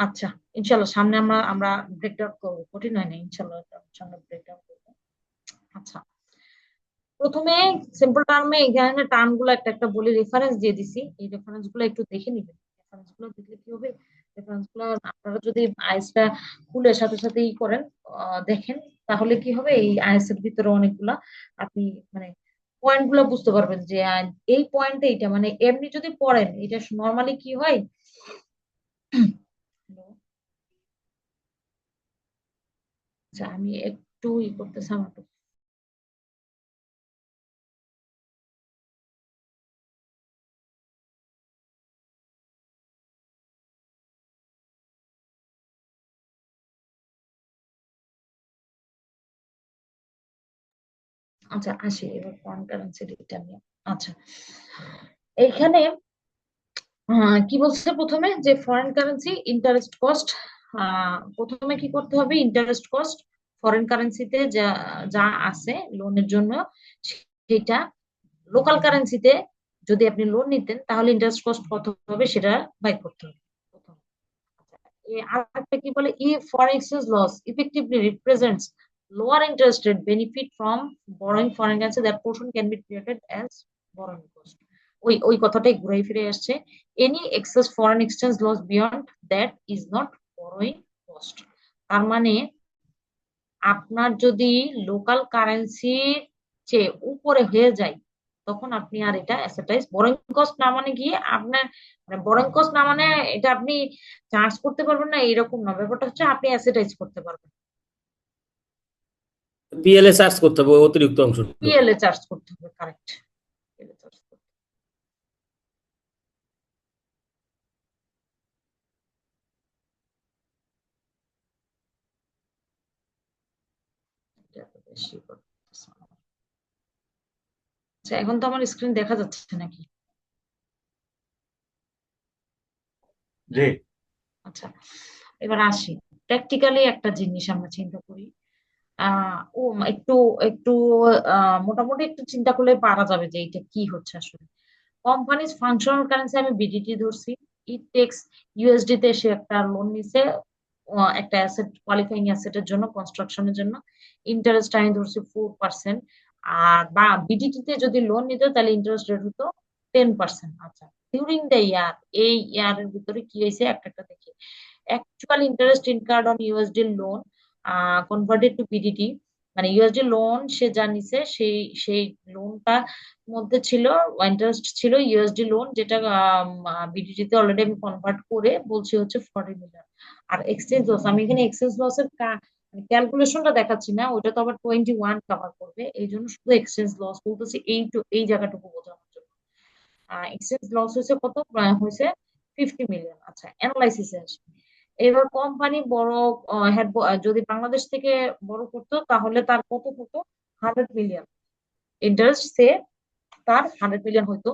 আচ্ছা, ইনশাল্লাহ সামনে আমরা ব্রেকডাউন করবো, কঠিন হয় না ইনশাল্লাহ, সামনে ব্রেকডাউন করবো। আচ্ছা, প্রথমে সিম্পল টার্মে এখানে টার্ম গুলো একটা একটা বলি, রেফারেন্স দিয়ে দিছি, এই রেফারেন্স গুলো একটু দেখে নিবেন। রেফারেন্স গুলো দেখলে কি হবে, রেফারেন্স গুলো আপনারা যদি আইসটা খুলে সাথে সাথে ই করেন, দেখেন, তাহলে কি হবে, এই আইএস এর ভিতরে অনেকগুলা আপনি মানে পয়েন্ট গুলো বুঝতে পারবেন যে এই পয়েন্টে এইটা মানে এমনি যদি পড়েন এটা নর্মালি কি হয়। আচ্ছা আমি একটু ই করতেছি, আমার একটু আচ্ছা আসি এবার ফরেন কারেন্সি রেটটা নিয়ে। আচ্ছা এইখানে কি বলছে প্রথমে, যে ফরেন কারেন্সি ইন্টারেস্ট কস্ট, প্রথমে কি করতে হবে, ইন্টারেস্ট কস্ট ফরেন কারেন্সিতে যা যা আছে লোনের জন্য সেটা লোকাল কারেন্সিতে যদি আপনি লোন নিতেন তাহলে ইন্টারেস্ট কস্ট কত হবে সেটা বাই করতে হবে প্রথম। আরেকটা কি বলে, if foreign exchange loss effectively represents lower interest rate benefit from borrowing foreign currency, that portion can be treated as borrowing cost. ওই কথাটাই ঘুরাই ফিরে আসছে, any excess foreign exchange loss beyond that is not borrowing cost। তার মানে আপনার যদি local কারেন্সির চেয়ে উপরে হয়ে যায় তখন আপনি আর এটা অ্যাসেটাইজ, বরোইং কস্ট না মানে গিয়ে আপনার, মানে বরোইং কস্ট না মানে এটা আপনি চার্জ করতে পারবেন না এরকম না, ব্যাপারটা হচ্ছে আপনি অ্যাসেটাইজ করতে পারবেন, বিএলএ চার্জ করতে হবে ওই অতিরিক্ত অংশ। পিএলএ চার্জ করতে হবে, কারেক্ট। আচ্ছা এখন তো আমার স্ক্রিন দেখা যাচ্ছে নাকি? জি। আচ্ছা এবার আসি, প্র্যাকটিক্যালি একটা জিনিস আমরা চিন্তা করি, ও একটু একটু মোটামুটি একটু চিন্তা করলে পারা যাবে যে এটা কি হচ্ছে আসলে। কোম্পানিজ ফাংশনাল কারেন্সি আমি বিডিটি ধরছি, ইট টেক্স ইউএসডি তে সে একটা লোন নিছে একটা অ্যাসেট, কোয়ালিফাইং অ্যাসেটের জন্য, কনস্ট্রাকশনের জন্য, ইন্টারেস্ট আমি ধরছি 4%। আর বা বিডিটি তে যদি লোন নিত তাহলে ইন্টারেস্ট রেট হতো 10%। আচ্ছা ডিউরিং দ্য ইয়ার, এই ইয়ারের ভিতরে কি হয়েছে একটা দেখি। Actual interest incurred on USD loan converted to BDT, মানে ইউএসডি লোন সে যা নিছে সেই সেই লোনটা মধ্যে ছিল ইন্টারেস্ট ছিল ইউএসডি লোন, যেটা বিডিটি তে অলরেডি আমি কনভার্ট করে বলছি হচ্ছে 40 মিলিয়ন। আর এক্সচেঞ্জ লস, আমি এখানে এক্সচেঞ্জ লসের ক্যালকুলেশনটা দেখাচ্ছি না, ওটা তো আবার 21 কভার করবে, এই জন্য শুধু এক্সচেঞ্জ লস বলতেছি এই জায়গাটুকু বোঝানোর জন্য। এক্সচেঞ্জ লস হয়েছে কত, হয়েছে 50 মিলিয়ন। আচ্ছা অ্যানালাইসিসে আসি, এবার কোম্পানি বড় যদি বাংলাদেশ থেকে বড় করতো তাহলে তার কত হতো, 100 মিলিয়ন ইন্টারেস্ট, সে তার 100 মিলিয়ন হইতো।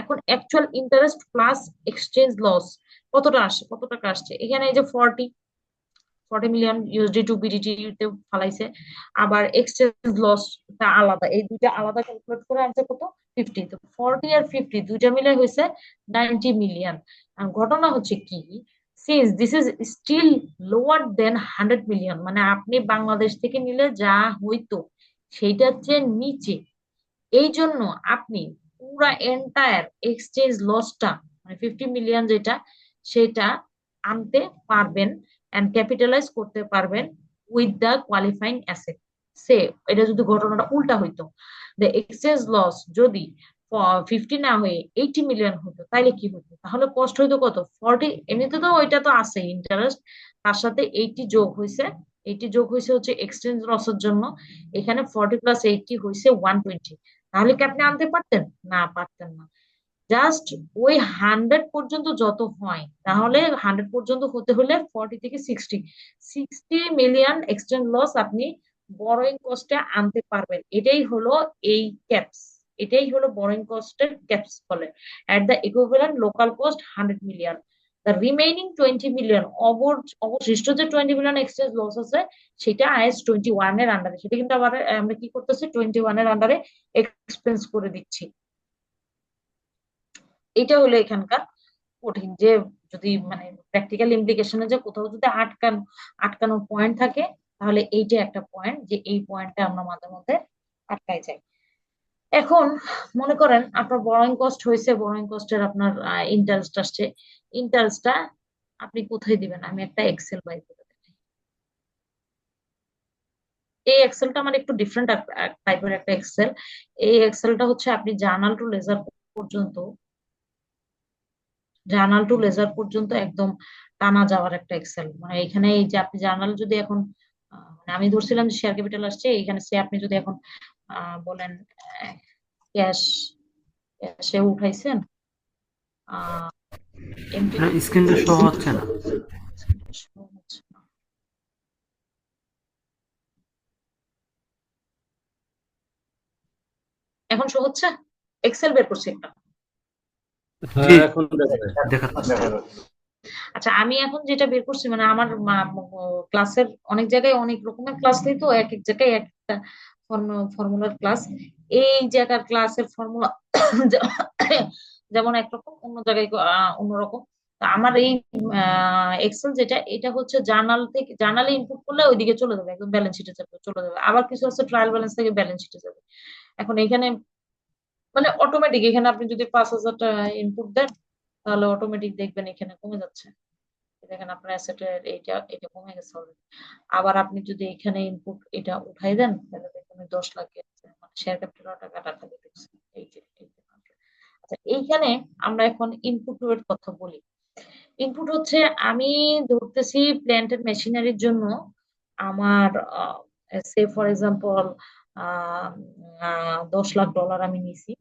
এখন actual interest plus exchange loss কতটা আসে, কত টাকা আসছে, এখানে এই যে 40 মিলিয়ন ইউএসডি টু বিডিটি তে ফালাইছে, আবার এক্সচেঞ্জ লস আলাদা, এই দুইটা আলাদা ক্যালকুলেট করে আনছে কত, 50। তো 40 আর 50 দুইটা মিলে হয়েছে 90 মিলিয়ন। ঘটনা হচ্ছে কি, since this is still lower than 100 million, মানে আপনি বাংলাদেশ থেকে নিলে যা হইতো সেইটার চেয়ে নিচে, এই জন্য আপনি পুরা এন্টায়ার এক্সচেঞ্জ লসটা মানে 50 মিলিয়ন যেটা সেটা আনতে পারবেন এন্ড ক্যাপিটালাইজ করতে পারবেন উইথ দ্য কোয়ালিফাইং অ্যাসেট। সে এটা যদি ঘটনাটা উল্টা হইতো, দ্য এক্সচেঞ্জ লস যদি 50 না হয়ে 80 মিলিয়ন হতো তাহলে কি হতো, তাহলে কষ্ট হইতো কত, 40। এমনিতে তো ওইটা তো আছে ইন্টারেস্ট, তার সাথে 80 যোগ হয়েছে, 80 যোগ হয়েছে হচ্ছে এক্সচেঞ্জ লসের জন্য, এখানে 40 প্লাস 80 হয়েছে 120। তাহলে কি আপনি আনতে পারতেন, না পারতেন না। জাস্ট ওই 100 পর্যন্ত যত হয়, তাহলে 100 পর্যন্ত হতে হলে 40 থেকে 60 মিলিয়ন এক্সচেঞ্জ লস আপনি বরোইং কস্টে আনতে পারবেন। এটাই হলো এই ক্যাপস, এটাই হলো বরোইং কস্টের ক্যাপস বলে, at the equivalent local cost 100 million. The remaining 20 million, অবশিষ্ট যে 20 মিলিয়ন এক্সচেঞ্জ লস আছে সেটা আইএস 21 এর আন্ডারে, সেটা কিন্তু আবার আমরা কি করতেছি 21 এর আন্ডারে এক্সপেন্স করে দিচ্ছি। এটা হলো এখানকার কঠিন, যে যদি মানে প্র্যাকটিক্যাল ইমপ্লিকেশনে যে কোথাও যদি আটকানোর পয়েন্ট থাকে তাহলে এইটা একটা পয়েন্ট, যে এই পয়েন্টটা আমরা মাঝে মধ্যে আটকাই যাই। এখন মনে করেন আপনার বরোইং কস্ট হয়েছে, বরোইং কস্টের আপনার ইন্টারেস্ট আসছে, ইন্টারেস্টটা আপনি কোথায় দিবেন, আমি একটা এক্সেল বাই করে দেখাই। এই এক্সেলটা আমার একটু ডিফারেন্ট টাইপের একটা এক্সেল। এই এক্সেলটা হচ্ছে আপনি জার্নাল টু লেজার পর্যন্ত, জার্নাল টু লেজার পর্যন্ত একদম টানা যাওয়ার একটা এক্সেল। মানে এখানে এই যে আপনি জার্নাল যদি এখন মানে আমি ধরছিলাম যে শেয়ার ক্যাপিটাল আসছে, এখানে সে আপনি যদি এখন বলেন ক্যাশ, ক্যাশে উঠাইছেন, স্ক্রিনটা শো হচ্ছে না। এখন শো হচ্ছে, এক্সেল বের করছি একটা। হ্যাঁ এখন দেখা আচ্ছা আমি এখন যেটা বের করছি, মানে আমার ক্লাসের অনেক জায়গায় অনেক রকমের ক্লাস নেই, তো এক এক জায়গায় একটা ফর্মুলার ক্লাস, এই জায়গার ক্লাসের ফর্মুলা যেমন একরকম, অন্য জায়গায় অন্যরকম। তা আমার এই এক্সেল যেটা, এটা হচ্ছে জার্নাল থেকে, জার্নালে ইনপুট করলে ওইদিকে চলে যাবে, একদম ব্যালেন্স শিটে চলে যাবে। আবার কিছু আছে ট্রায়াল ব্যালেন্স থেকে ব্যালেন্স শিটে যাবে। এখন এখানে মানে অটোমেটিক, এখানে আপনি যদি 5,000 টাকা ইনপুট দেন, তাহলে অটোমেটিক দেখবেন এখানে কমে যাচ্ছে। দেখেন আপনার অ্যাসেটের এইটা এটা কমে গেছে already। আবার আপনি যদি এখানে ইনপুট এটা উঠাই দেন, তাহলে দেখবেন 10 লাখ গেছে, মানে শেয়ার ক্যাপিটাল টাকাটা খালি দেখছেন। এই যে আচ্ছা, এইখানে আমরা এখন ইনপুট এর কথা বলি। ইনপুট হচ্ছে, আমি ধরতেছি প্ল্যান্ট এন্ড মেশিনারির জন্য আমার সে ফর এক্সাম্পল $10 লাখ আমি নিছি,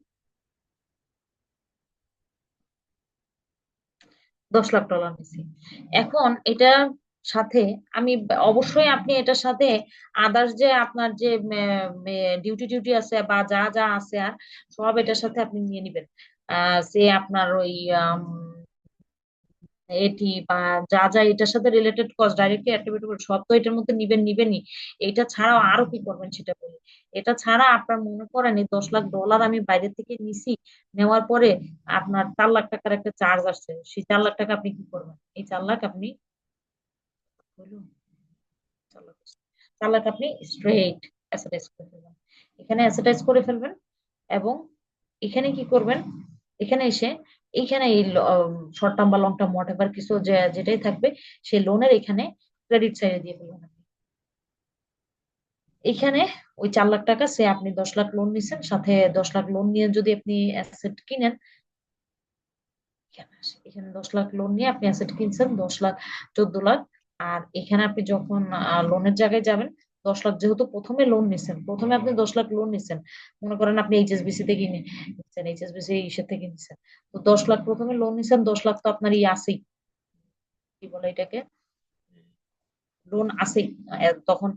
$10 লাখ নিছি। এখন এটা সাথে আমি অবশ্যই, আপনি এটার সাথে আদার্স যে আপনার যে ডিউটি টিউটি আছে বা যা যা আছে আর সব এটার সাথে আপনি নিয়ে নিবেন। সে আপনার ওই এটি বা যা যা এটার সাথে রিলেটেড কস্ট, ডাইরেক্টলি অ্যাট্রিবিউটেবল, সব তো এটার মধ্যে নিবেনই। এটা ছাড়াও আরো কি করবেন সেটা বলি। এটা ছাড়া আপনার মনে করেন এই $10 লাখ আমি বাইরে থেকে নিছি, নেওয়ার পরে আপনার 4 লাখ টাকার একটা চার্জ আসছে, সেই 4 লাখ টাকা আপনি কি করবেন? এই 4 লাখ আপনি বলুন, 4 লাখ 4 লাখ আপনি স্ট্রেট অ্যাসেটাইজ করে ফেলবেন। এখানে অ্যাসেটাইজ করে ফেলবেন এবং এখানে কি করবেন, এখানে এসে এইখানে এই শর্ট টার্ম বা লং টার্ম হোয়াট এভার কিছু যেটাই থাকবে, সেই লোনের এখানে ক্রেডিট সাইডে দিয়ে ফেলবেন আপনি। এখানে ওই 4 লাখ টাকা, সে আপনি 10 লাখ লোন নিছেন, সাথে 10 লাখ লোন নিয়ে যদি আপনি অ্যাসেট কিনেন, এখানে 10 লাখ লোন নিয়ে আপনি অ্যাসেট কিনছেন 10 লাখ, 14 লাখ। আর এখানে আপনি যখন লোনের জায়গায় যাবেন, 10 লাখ যেহেতু প্রথমে লোন নিছেন, প্রথমে আপনি 10 লাখ লোন নিছেন, মনে করেন আপনি এইচএসবিসি থেকে নিচ্ছেন, এইচএসবিসি ইসের থেকে নিচ্ছেন, তো 10 লাখ প্রথমে লোন নিছেন, 10 লাখ তো আপনার আছেই, কি বলে এটাকে, লোন আছেই। তখন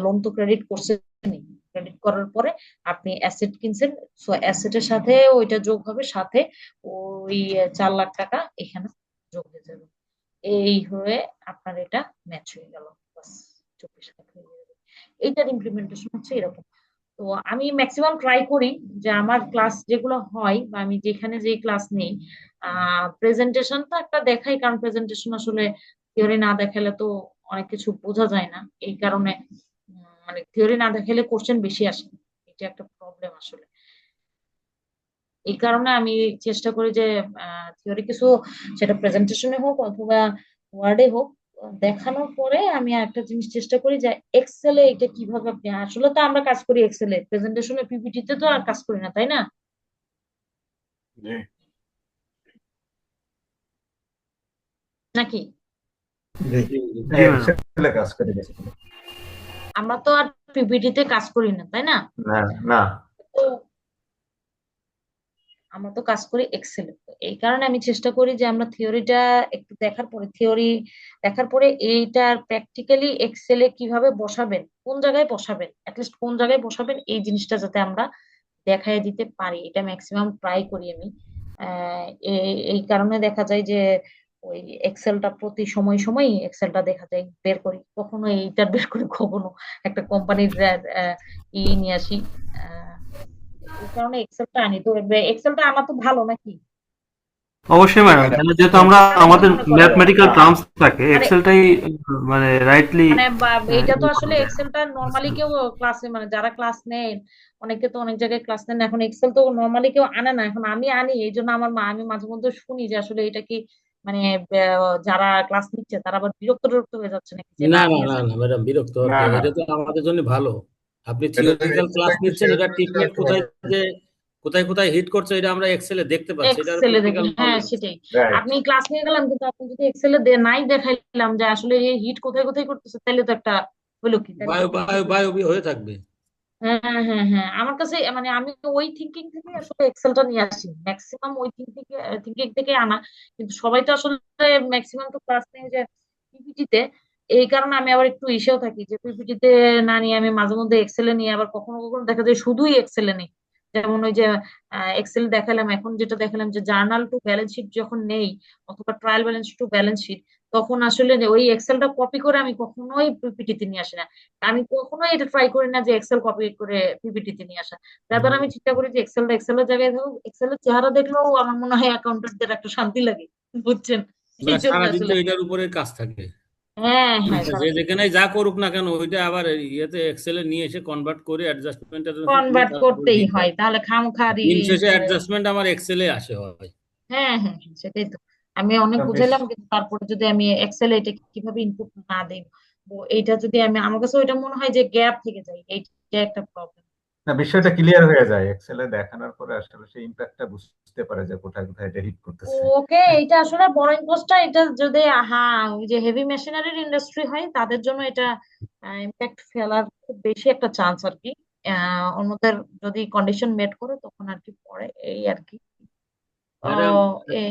লোন তো ক্রেডিট করছেন, ক্রেডিট করার পরে আপনি অ্যাসেট কিনছেন, সো অ্যাসেটের সাথে ওইটা যোগ হবে, সাথে ওই 4 লাখ টাকা এখানে যোগ হয়ে যাবে। এই হয়ে আপনার এটা ম্যাচ হয়ে গেল, বাস 24 লাখ হয়ে যাবে। এইটার ইমপ্লিমেন্টেশন হচ্ছে এরকম। তো আমি ম্যাক্সিমাম ট্রাই করি যে আমার ক্লাস যেগুলো হয় বা আমি যেখানে যে ক্লাস নেই, প্রেজেন্টেশনটা একটা দেখাই, কারণ প্রেজেন্টেশন আসলে থিওরি না দেখালে তো অনেক কিছু বোঝা যায় না। এই কারণে মানে থিওরি না দেখালে কোশ্চেন বেশি আসে, এটা একটা প্রবলেম আসলে। এই কারণে আমি চেষ্টা করি যে থিওরি কিছু, সেটা প্রেজেন্টেশনে হোক অথবা ওয়ার্ডে হোক, দেখানোর পরে আমি একটা জিনিস চেষ্টা করি যে এক্সেলে এটা কিভাবে আপনি, আসলে তো আমরা কাজ করি এক্সেলে, প্রেজেন্টেশনে পিপিটি তে তো আর কাজ করি না, তাই না? জি। নাকি জি। জি, জি। জি ম্যাডাম। এক্সেলে কাজ করে গেছে। আমরা তো আর পিপিটি তে কাজ করি না, তাই না? না, না। তো আমরা তো কাজ করি এক্সেলে, এই কারণে আমি চেষ্টা করি যে আমরা থিওরিটা একটু দেখার পরে, থিওরি দেখার পরে এইটার প্র্যাকটিক্যালি এক্সেলে কিভাবে বসাবেন, কোন জায়গায় বসাবেন, অ্যাটলিস্ট কোন জায়গায় বসাবেন, এই জিনিসটা যাতে আমরা দেখায় দিতে পারি, এটা ম্যাক্সিমাম ট্রাই করি আমি। এই কারণে দেখা যায় যে ওই এক্সেলটা প্রতি সময় সময় এক্সেলটা দেখা যায় বের করি, কখনো এইটা বের করি, কখনো একটা কোম্পানির নিয়ে আসি। আহ, এই কারণে এক্সেলটা আনি। তো এক্সেলটা আনা তো ভালো নাকি? অবশ্যই ম্যাডাম, কেন যেহেতু আমরা আমি কি আমাদের মনে করেন ম্যাথমেটিক্যাল টার্মস থাকে, মানে এক্সেলটাই মানে রাইটলি মানে এইটা তো আসলে এক্সেলটা নর্মালি কেউ ক্লাসে, মানে যারা ক্লাস নেন, অনেকে তো অনেক জায়গায় ক্লাস নেন, এখন এক্সেল তো নর্মালি কেউ আনে না, এখন আমি আনি। এই জন্য আমি মাঝে মধ্যে শুনি যে আসলে এটা কি মানে যারা ক্লাস নিচ্ছে তারা আবার বিরক্ত বিরক্ত হয়ে যাচ্ছে নাকি, যে না না না আপনি না এক্সেল। না ম্যাডাম, বিরক্ত হওয়ার না, কি, না। এটা তো আমাদের জন্য ভালো। আপনি এটা থিওরিক্যাল ক্লাস এক্সেলটা একটু নিচ্ছেন, শেয়ার এটা করে দিলে টেকনিক একটু কোথায় ভালো। যে কোথায় কোথায় হিট করছে, এটা আমরা এক্সেলে দেখতে পাচ্ছি, এটা আরো এক্সেলে দেখুন, প্র্যাকটিক্যাল হ্যাঁ নলেজ। সেটাই। রাইট। আপনি ক্লাস নিয়ে গেলাম, কিন্তু আপনি যদি এক্সেলে নাই দেখাইলাম যে আসলে এই হিট কোথায় কোথায় করতেছে, তাহলে তো একটা হলো কি, তাহলে তো বায়ো কোনো বায়ো বুঝলাম। বায়বি হয়ে থাকবে। হ্যাঁ হ্যাঁ হ্যাঁ হ্যাঁ, আমার কাছে মানে আমি ওই থিঙ্কিং থেকে আসলে এক্সেলটা নিয়ে আসি, ম্যাক্সিমাম ওই থিঙ্কিং থেকে আনা। কিন্তু সবাই তো আসলে ম্যাক্সিমাম তো ক্লাস নেই যে পিপিটিতে। এই কারণে আমি আবার একটু ইসেও থাকি যে পিপিটিতে না নিয়ে আমি মাঝে মধ্যে এক্সেলে নিয়ে, আবার কখনো কখনো দেখা যায় শুধুই এক্সেলে নেই, যেমন ওই যে এক্সেল দেখালাম, এখন যেটা দেখালাম যে জার্নাল টু ব্যালেন্স শিট যখন নেই অথবা trial balance to balance sheet, তখন আসলে ওই এক্সেলটা কপি করে আমি কখনোই পিপিটিতে নিয়ে আসি না। আমি কখনোই এটা ট্রাই করি না যে এক্সেল কপি করে পিপিটিতে নিয়ে আসা। তারপর আমি চিন্তা করি যে এক্সেলটা এক্সেলের জায়গায় থাকুক, এক্সেলের চেহারা দেখলেও আমার মনে হয় অ্যাকাউন্টেন্টদের একটা শান্তি লাগে, বুঝছেন? না, এই জন্য সারাদিন তো আসলে এটার উপরে কাজ থাকে। হ্যাঁ হ্যাঁ, যে সারাদিন যেখানে যা করুক না কেন ওইটা আবার ইয়েতে এক্সেলে নিয়ে এসে কনভার্ট করে অ্যাডজাস্টমেন্ট করে কনভার্ট তারপরে করতেই দিতে হয়, হয়। তাহলে খামখারি দিন শেষে যে অ্যাডজাস্টমেন্ট আমার এক্সেলে আসে হয়। হ্যাঁ হ্যাঁ হ্যাঁ, সেটাই তো। আমি অনেক বেশ বুঝাইলাম কিন্তু তারপরে যদি আমি এক্সেল এটা কিভাবে ইনপুট না দেই, এইটা যদি আমি, আমার কাছে ওইটা মনে হয় যে গ্যাপ থেকে যায়, এইটা একটা প্রবলেম। না, বিষয়টা ক্লিয়ার হয়ে যায় এক্সেলে দেখানোর পরে, আসলে সেই ইম্প্যাক্টটা বুঝতে পারে যে কোথায় কোথায় এটা হিট করতেছে। ওকে, এটা আসলে বড় কষ্টটা, এটা যদি হ্যাঁ ওই যে হেভি মেশিনারির ইন্ডাস্ট্রি হয় তাদের জন্য এটা ইম্প্যাক্ট ফেলার খুব বেশি একটা চান্স আর কি। অন্যদের যদি কন্ডিশন মেট করে তখন আর কি পরে এই আর কি। ও ম্যাডাম, এ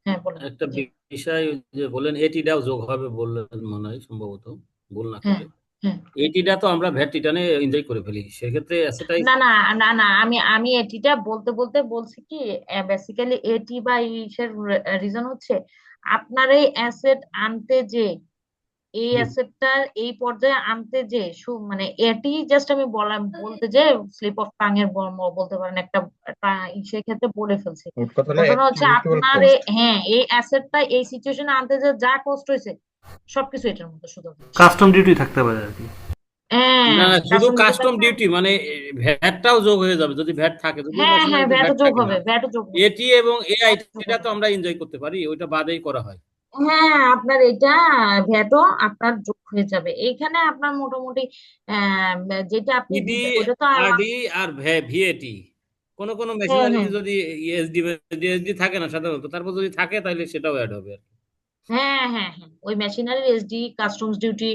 হ্যাঁ বলেন। একটা জি। বিষয় যে বললেন এটিটাও যোগ হবে বললেন মনে হয়, সম্ভবত ভুল না হ্যাঁ করলে। হ্যাঁ। এটিটা তো আমরা ভ্যাট রিটার্নে এনজয় করে ফেলি, সেক্ষেত্রে অ্যাসেটাইজ। না না না না, আমি এটিটা বলতে বলতে বলছি কি, বেসিক্যালি এটি বা ইসের রিজন হচ্ছে আপনার এই অ্যাসেট আনতে যে, এই জি, অ্যাসেটটা এই পর্যায়ে আনতে যে মানে এটি জাস্ট আমি বললাম বলতে যে স্লিপ অফ টাং এর বলতে পারেন একটা সেক্ষেত্রে বলে ফেলছি। মোট কথা হলো ঘটনা হচ্ছে অ্যাট্রিবিউটেবল আপনার কস্ট। হ্যাঁ এই অ্যাসেটটা এই সিচুয়েশনে আনতে যে যা কষ্ট হয়েছে সবকিছু এটার মধ্যে শুধু হচ্ছে। কাস্টম ডিউটি থাকতে পারে আর কি। হ্যাঁ না না, শুধু কাস্টম ডিউটি কাস্টম থাকবে। ডিউটি মানে ভ্যাটটাও যোগ হয়ে যাবে যদি ভ্যাট থাকে, যদি হ্যাঁ হ্যাঁ, মেশিনারিতে ভ্যাটও ভ্যাট যোগ থাকে না। হবে, ভ্যাটও যোগ হবে, এটি এবং এআই ভ্যাটও যোগ এটা হবে। তো আমরা এনজয় করতে পারি, ওইটা বাদেই করা হয়। হ্যাঁ আপনার এটা ভ্যাটও আপনার যোগ হয়ে যাবে এইখানে, আপনার মোটামুটি আহ, যেটা আপনি ইডি, দিবেন ওটা তো আরডি আর ভিএটি, কোন কোন হ্যাঁ মেশিনারিতে হ্যাঁ যদি ইএসডি ডিএসডি থাকে না সাধারণত, তারপর যদি থাকে তাহলে সেটাও অ্যাড হবে আর কি। হ্যাঁ হ্যাঁ হ্যাঁ, ওই machinery SD, customs duty,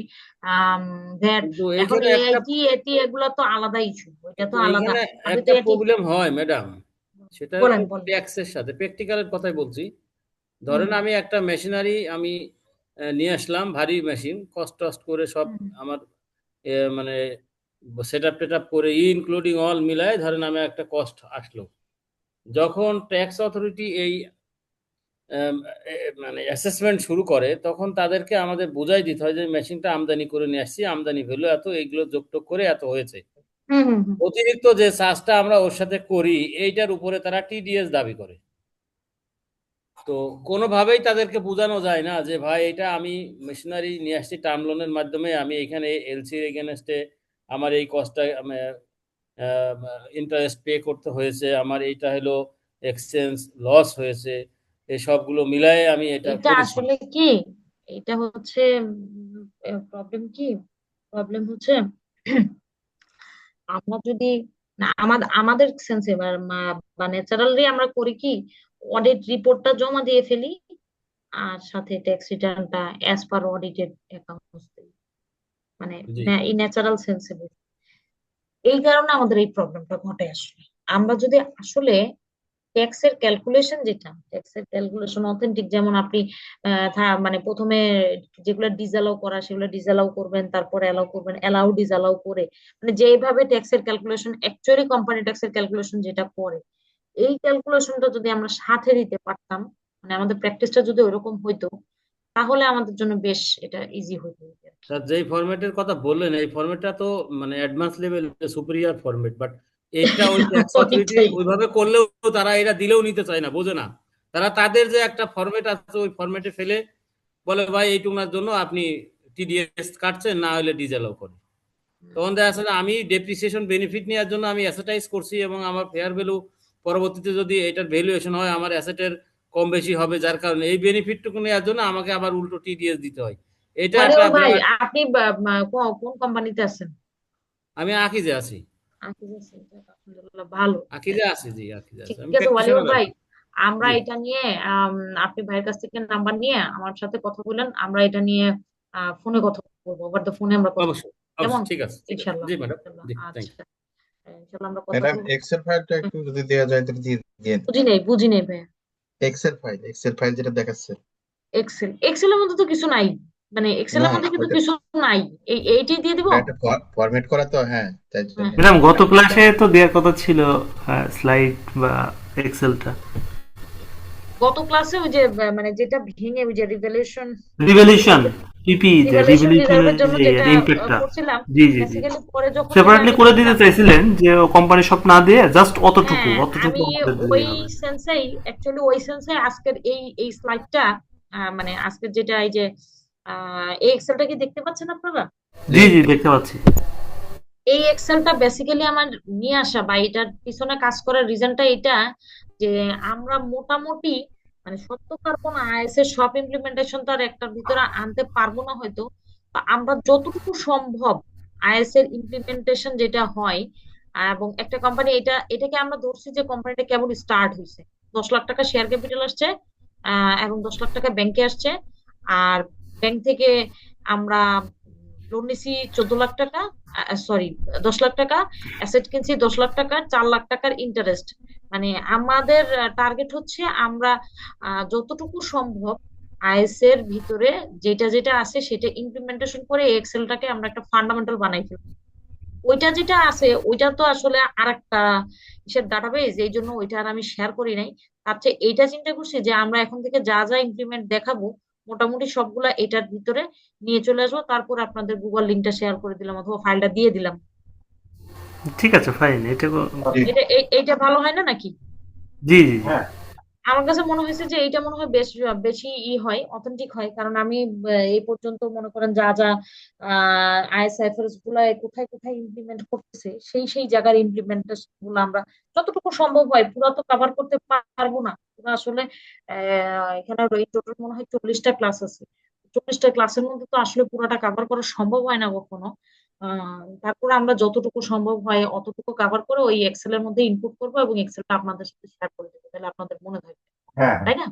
VAT. কিন্তু এখন এইখানে একটা এআইটি এটি এগুলো তো আলাদা ইস্যু, ওইটা কিন্তু তো আলাদা। এইখানে আপনি তো একটা এটি প্রবলেম হয় ম্যাডাম, সেটা হলো বলেন বলেন। ট্যাক্সের সাথে, প্র্যাকটিক্যালের কথাই বলছি। হুম ধরেন আমি একটা মেশিনারি আমি নিয়ে আসলাম, ভারী মেশিন, কস্ট টস্ট করে সব হুম আমার মানে সেট আপ টেট আপ করে ইনক্লুডিং অল মিলায় ধরেন আমি একটা কস্ট আসলো। যখন ট্যাক্স অথরিটি এই আম, মানে অ্যাসেসমেন্ট শুরু করে, তখন তাদেরকে আমাদের বুঝাই দিতে হয় যে মেশিনটা আমদানি করে নিয়ে আসছি, আমদানি ভ্যালু এত, এইগুলো যোগ টোগ করে এত হয়েছে। হুম হুম হুম। অতিরিক্ত যে চার্জটা আমরা ওর সাথে করি এইটার উপরে তারা টিডিএস দাবি করে। তো কোনোভাবেই তাদেরকে বোঝানো যায় না যে ভাই এটা আমি মেশিনারি নিয়ে আসছি টার্ম লোনের মাধ্যমে, আমি এখানে এলসির এগেনস্টে আমার এই কস্টটা ইন্টারেস্ট পে করতে হয়েছে, আমার এইটা হলো এক্সচেঞ্জ লস হয়েছে, এই সবগুলো মিলায়ে আমি এটা এটা করেছি। আসলে কি, এটা হচ্ছে প্রবলেম কি, প্রবলেম হচ্ছে আমরা যদি না আমাদের আমাদের সেন্সে বা ন্যাচারালি আমরা করি কি, অডিট রিপোর্টটা জমা দিয়ে ফেলি আর সাথে ট্যাক্স রিটার্নটা অ্যাজ পার অডিটেড অ্যাকাউন্টস, মানে জি, এই ন্যাচারাল সেন্সে। এই কারণে আমাদের এই প্রবলেমটা ঘটে আসলে। আমরা যদি আসলে ট্যাক্সের ক্যালকুলেশন, যেটা ট্যাক্সের ক্যালকুলেশন অথেন্টিক, যেমন আপনি মানে প্রথমে যেগুলো ডিসঅ্যালাউ করা সেগুলো ডিসঅ্যালাউ করবেন, তারপর অ্যালাউ করবেন, অ্যালাউ ডিসঅ্যালাউ করে, মানে যেভাবে ট্যাক্সের ক্যালকুলেশন অ্যাকচুয়ালি কোম্পানি ট্যাক্সের ক্যালকুলেশন যেটা করে, এই ক্যালকুলেশনটা যদি আমরা সাথে দিতে পারতাম, মানে আমাদের প্র্যাকটিসটা যদি ওইরকম হইতো, তাহলে আমাদের জন্য বেশ এটা ইজি হতো আর কি। স্যার যেই ফরম্যাটের কথা বললেন এই ফরম্যাটটা তো মানে advance level superior format, but এটা ওই ট্যাক্স অথরিটি ওইটাই। ওইভাবে করলেও তারা এটা দিলেও নিতে চায় না, বোঝে না। তারা তাদের যে একটা ফরম্যাট আছে ওই ফরম্যাটে ফেলে বলে ভাই এইটুকুনার জন্য আপনি টিডিএস কাটছেন, না হলে ডিজেলাও করে। তখন দেখা যাচ্ছে যে আমি ডেপ্রিসিয়েশন বেনিফিট নেওয়ার জন্য আমি অ্যাসেটাইজ করছি এবং আমার ফেয়ার ভ্যালু পরবর্তীতে যদি এটার ভ্যালুয়েশন হয় আমার অ্যাসেটের কম বেশি হবে, যার কারণে এই বেনিফিটটুকু নেওয়ার জন্য আমাকে আবার উল্টো টিডিএস দিতে হয়। এটা একটা ওয়ারিও ভাই, বিরাট। আপনি কোন কোম্পানিতে আছেন? আমি আকিজে আছি। আকিজ আছেন, যাক, আলহামদুলিল্লাহ, ভালো। আকিজে আছি, জি আকিজে আছি, ঠিক আমি আছে ওয়ালিউর প্র্যাকটিশনার আর ভাই, কি। আমরা জি, এটা নিয়ে আপনি ভাইয়ের কাছ থেকে নাম্বার নিয়ে আমার সাথে কথা বলেন, আমরা এটা নিয়ে ফোনে কথা বলবো, ওভার দ্য ফোনে আমরা কথা অবশ্যই বলবো, কেমন? অবশ্যই, ঠিক আছে ঠিক আছে, ইনশাল্লাহ জি ম্যাডাম, ইনশাল্লাহ। জি থ্যাংক ইউ। আচ্ছা, ইনশাল্লাহ আমরা কথা ম্যাডাম, বলবো। এক্সেল ফাইলটা হুম, একটু যদি দেওয়া যায় তাহলে দিয়ে দিয়ে বুঝি নেই ভাই। এক্সেল ফাইল যেটা দেখাচ্ছে। এক্সেলের মধ্যে তো কিছু নাই, মানে এক্সেলের না মধ্যে কিন্তু ওটা কিছু নাই, এইটাই দিয়ে দিব। একটা ফরম্যাট করা তো, হ্যাঁ তাই জন্য। হ্যাঁ, ম্যাডাম গত ক্লাসে তো দেওয়ার কথা ছিল স্লাইড বা এক্সেলটা, গত ক্লাসে ওই যে মানে যেটা ভেঙে ওই যে রিভ্যালুয়েশন রিভ্যালুয়েশন পিপি যে রিজার্ভের রিভ্যালুয়েশনের জন্য যে যেটা ইমপ্যাক্টটা। করছিলাম, জি জি জি, বেসিক্যালি পরে যখন এটা সেপারেটলি আমি করে দিতে দেখলাম, চাইছিলেন যে কোম্পানি সব না দিয়ে জাস্ট অতটুকু হ্যাঁ অতটুকু আমি আমাদের ওই দিলেই হবে। সেন্সেই অ্যাকচুয়ালি ওই সেন্সে আজকের এই স্লাইডটা, মানে আজকের যেটা এই যে এই এক্সেলটা কি দেখতে পাচ্ছেন আপনারা? জি জি দেখতে পাচ্ছি। এই এক্সেলটা বেসিক্যালি আমার নিয়ে আসা বা এটার পিছনে কাজ করার রিজনটা এটা, যে আমরা মোটামুটি মানে সত্য পারবো না আইএস এর সব ইমপ্লিমেন্টেশন তো আর একটার ভিতরে আনতে পারবো না হয়তো, তো আমরা যতটুকু সম্ভব আইএস এর ইমপ্লিমেন্টেশন যেটা হয়, এবং একটা কোম্পানি এটাকে আমরা ধরছি যে কোম্পানিটা কেবল স্টার্ট হয়েছে, 10 লাখ টাকা শেয়ার ক্যাপিটাল আসছে, এবং 10 লাখ টাকা ব্যাংকে আসছে, আর ব্যাংক থেকে আমরা লোন নিছি 14 লাখ টাকা, সরি 10 লাখ টাকা, অ্যাসেট কিনছি 10 লাখ টাকা, 4 লাখ টাকার ইন্টারেস্ট। মানে আমাদের টার্গেট হচ্ছে আমরা যতটুকু সম্ভব আইএস এর ভিতরে যেটা যেটা আছে সেটা ইমপ্লিমেন্টেশন করে এক্সেলটাকে আমরা একটা ফান্ডামেন্টাল বানাই ফেলবো। ওইটা যেটা আছে ওইটা তো আসলে আরেকটা হিসেব ডাটাবেজ, এই জন্য ওইটা আর আমি শেয়ার করি নাই। তার চেয়ে এইটা চিন্তা করছি যে আমরা এখন থেকে যা যা ইমপ্লিমেন্ট দেখাবো মোটামুটি সবগুলা এটার ভিতরে নিয়ে চলে আসবো, তারপর আপনাদের গুগল লিঙ্কটা শেয়ার করে দিলাম অথবা ফাইলটা দিয়ে দিলাম। ঠিক আছে, ফাইন, এটা জি এইটা ভালো হয় না নাকি? জি জি জি। হ্যাঁ আমার কাছে মনে হয়েছে যে এইটা মনে হয় বেশ বেশি হয়, অথেন্টিক হয়, কারণ আমি এই পর্যন্ত মনে করেন যা যা আইএসআইএফএস গুলা কোথায় কোথায় ইমপ্লিমেন্ট করতেছে সেই জায়গার ইমপ্লিমেন্টেশন গুলো আমরা যতটুকু সম্ভব হয়, পুরো তো কভার করতে পারবো না পুরো আসলে। এখানে এই টোটাল মনে হয় 40টা ক্লাস আছে, 40টা ক্লাসের মধ্যে তো আসলে পুরোটা কভার করা সম্ভব হয় না কখনো। তারপরে আমরা যতটুকু সম্ভব হয় অতটুকু কভার করে ওই এক্সেল এর মধ্যে ইনপুট করবো এবং এক্সেলটা আপনাদের সাথে শেয়ার করে দেবো, তাহলে আপনাদের মনে থাকবে, হ্যাঁ তাই না?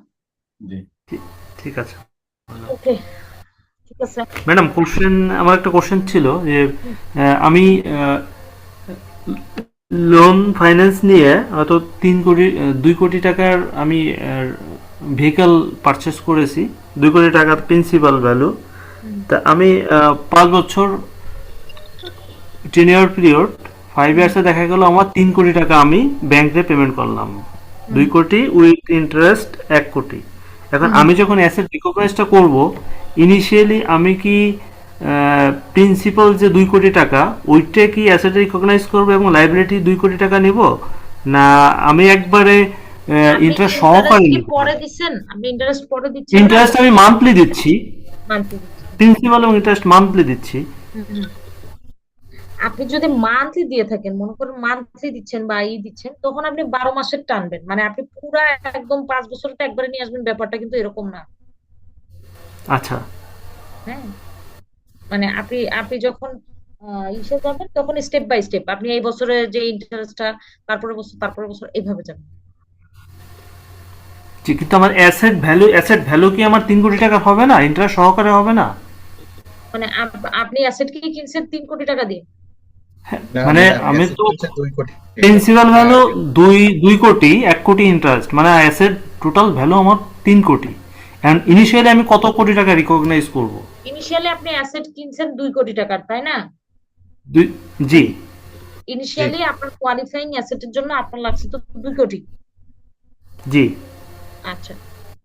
জি ঠিক আছে ওকে, ঠিক আছে। ম্যাডাম। আমার একটা কোশ্চেন ছিল যে আমি লোন ফাইন্যান্স নিয়ে হয়তো 2 কোটি টাকার আমি ভেহিকল পারচেস করেছি, 2 কোটি টাকার প্রিন্সিপাল ভ্যালু। তা আমি 5 বছর 10 ইয়ার পিরিয়ড, 5 ইয়ার্সে দেখা গেল আমার 3 কোটি টাকা আমি ব্যাংকে পেমেন্ট করলাম, 2 কোটি উইথ ইন্টারেস্ট 1 কোটি। এখন আমি যখন অ্যাসেট রিকগনাইজটা করব, ইনিশিয়ালি আমি কি প্রিন্সিপাল যে 2 কোটি টাকা ওইটা কি অ্যাসেট রিকগনাইজ করবো এবং লাইবিলিটি 2 কোটি টাকা নিব, না আমি একবারে আপনি ইন্টারেস্ট ইন্টারেস্ট সহকারে কি নিব? পরে দিচ্ছেন? আপনি ইন্টারেস্ট পরে দিচ্ছেন না, ইন্টারেস্ট আমি মান্থলি দিচ্ছি, মান্থলি দিচ্ছেন। প্রিন্সিপাল এবং ইন্টারেস্ট মান্থলি দিচ্ছি। হুম। আপনি যদি মান্থলি দিয়ে থাকেন, মনে করেন মান্থলি দিচ্ছেন বা দিচ্ছেন, তখন আপনি 12 মাসের টানবেন, মানে আপনি পুরা একদম 5 বছরটা একবারে নিয়ে আসবেন, ব্যাপারটা কিন্তু এরকম না। আচ্ছা হ্যাঁ, মানে আপনি আপনি যখন ইসে যাবেন তখন স্টেপ বাই স্টেপ আপনি এই বছরে যে ইন্টারেস্টটা, তারপরে বছর এইভাবে যাবেন। কিন্তু আমার অ্যাসেট ভ্যালু কি আমার 3 কোটি টাকা হবে না, ইন্টারেস্ট সহকারে হবে না? মানে আপনি অ্যাসেট কি কিনছেন 3 কোটি টাকা দিয়ে? না মানে ম্যাডাম, আমি অ্যাসেট তো হচ্ছে 2 কোটি টাকা। প্রিন্সিপাল ভ্যালু আর 2 কোটি, 1 কোটি ইন্টারেস্ট, মানে অ্যাসেট টোটাল ভ্যালু আমার 3 কোটি। এন্ড ইনিশিয়ালি আমি কত কোটি টাকা রিকগনাইজ করব? ইনিশিয়ালি আপনি অ্যাসেট কিনছেন 2 কোটি টাকার, তাই না? জি জি ইনিশিয়ালি আপনার কোয়ালিফাইং অ্যাসেটের জন্য আপনার লাগছে তো 2 কোটি। জি আচ্ছা,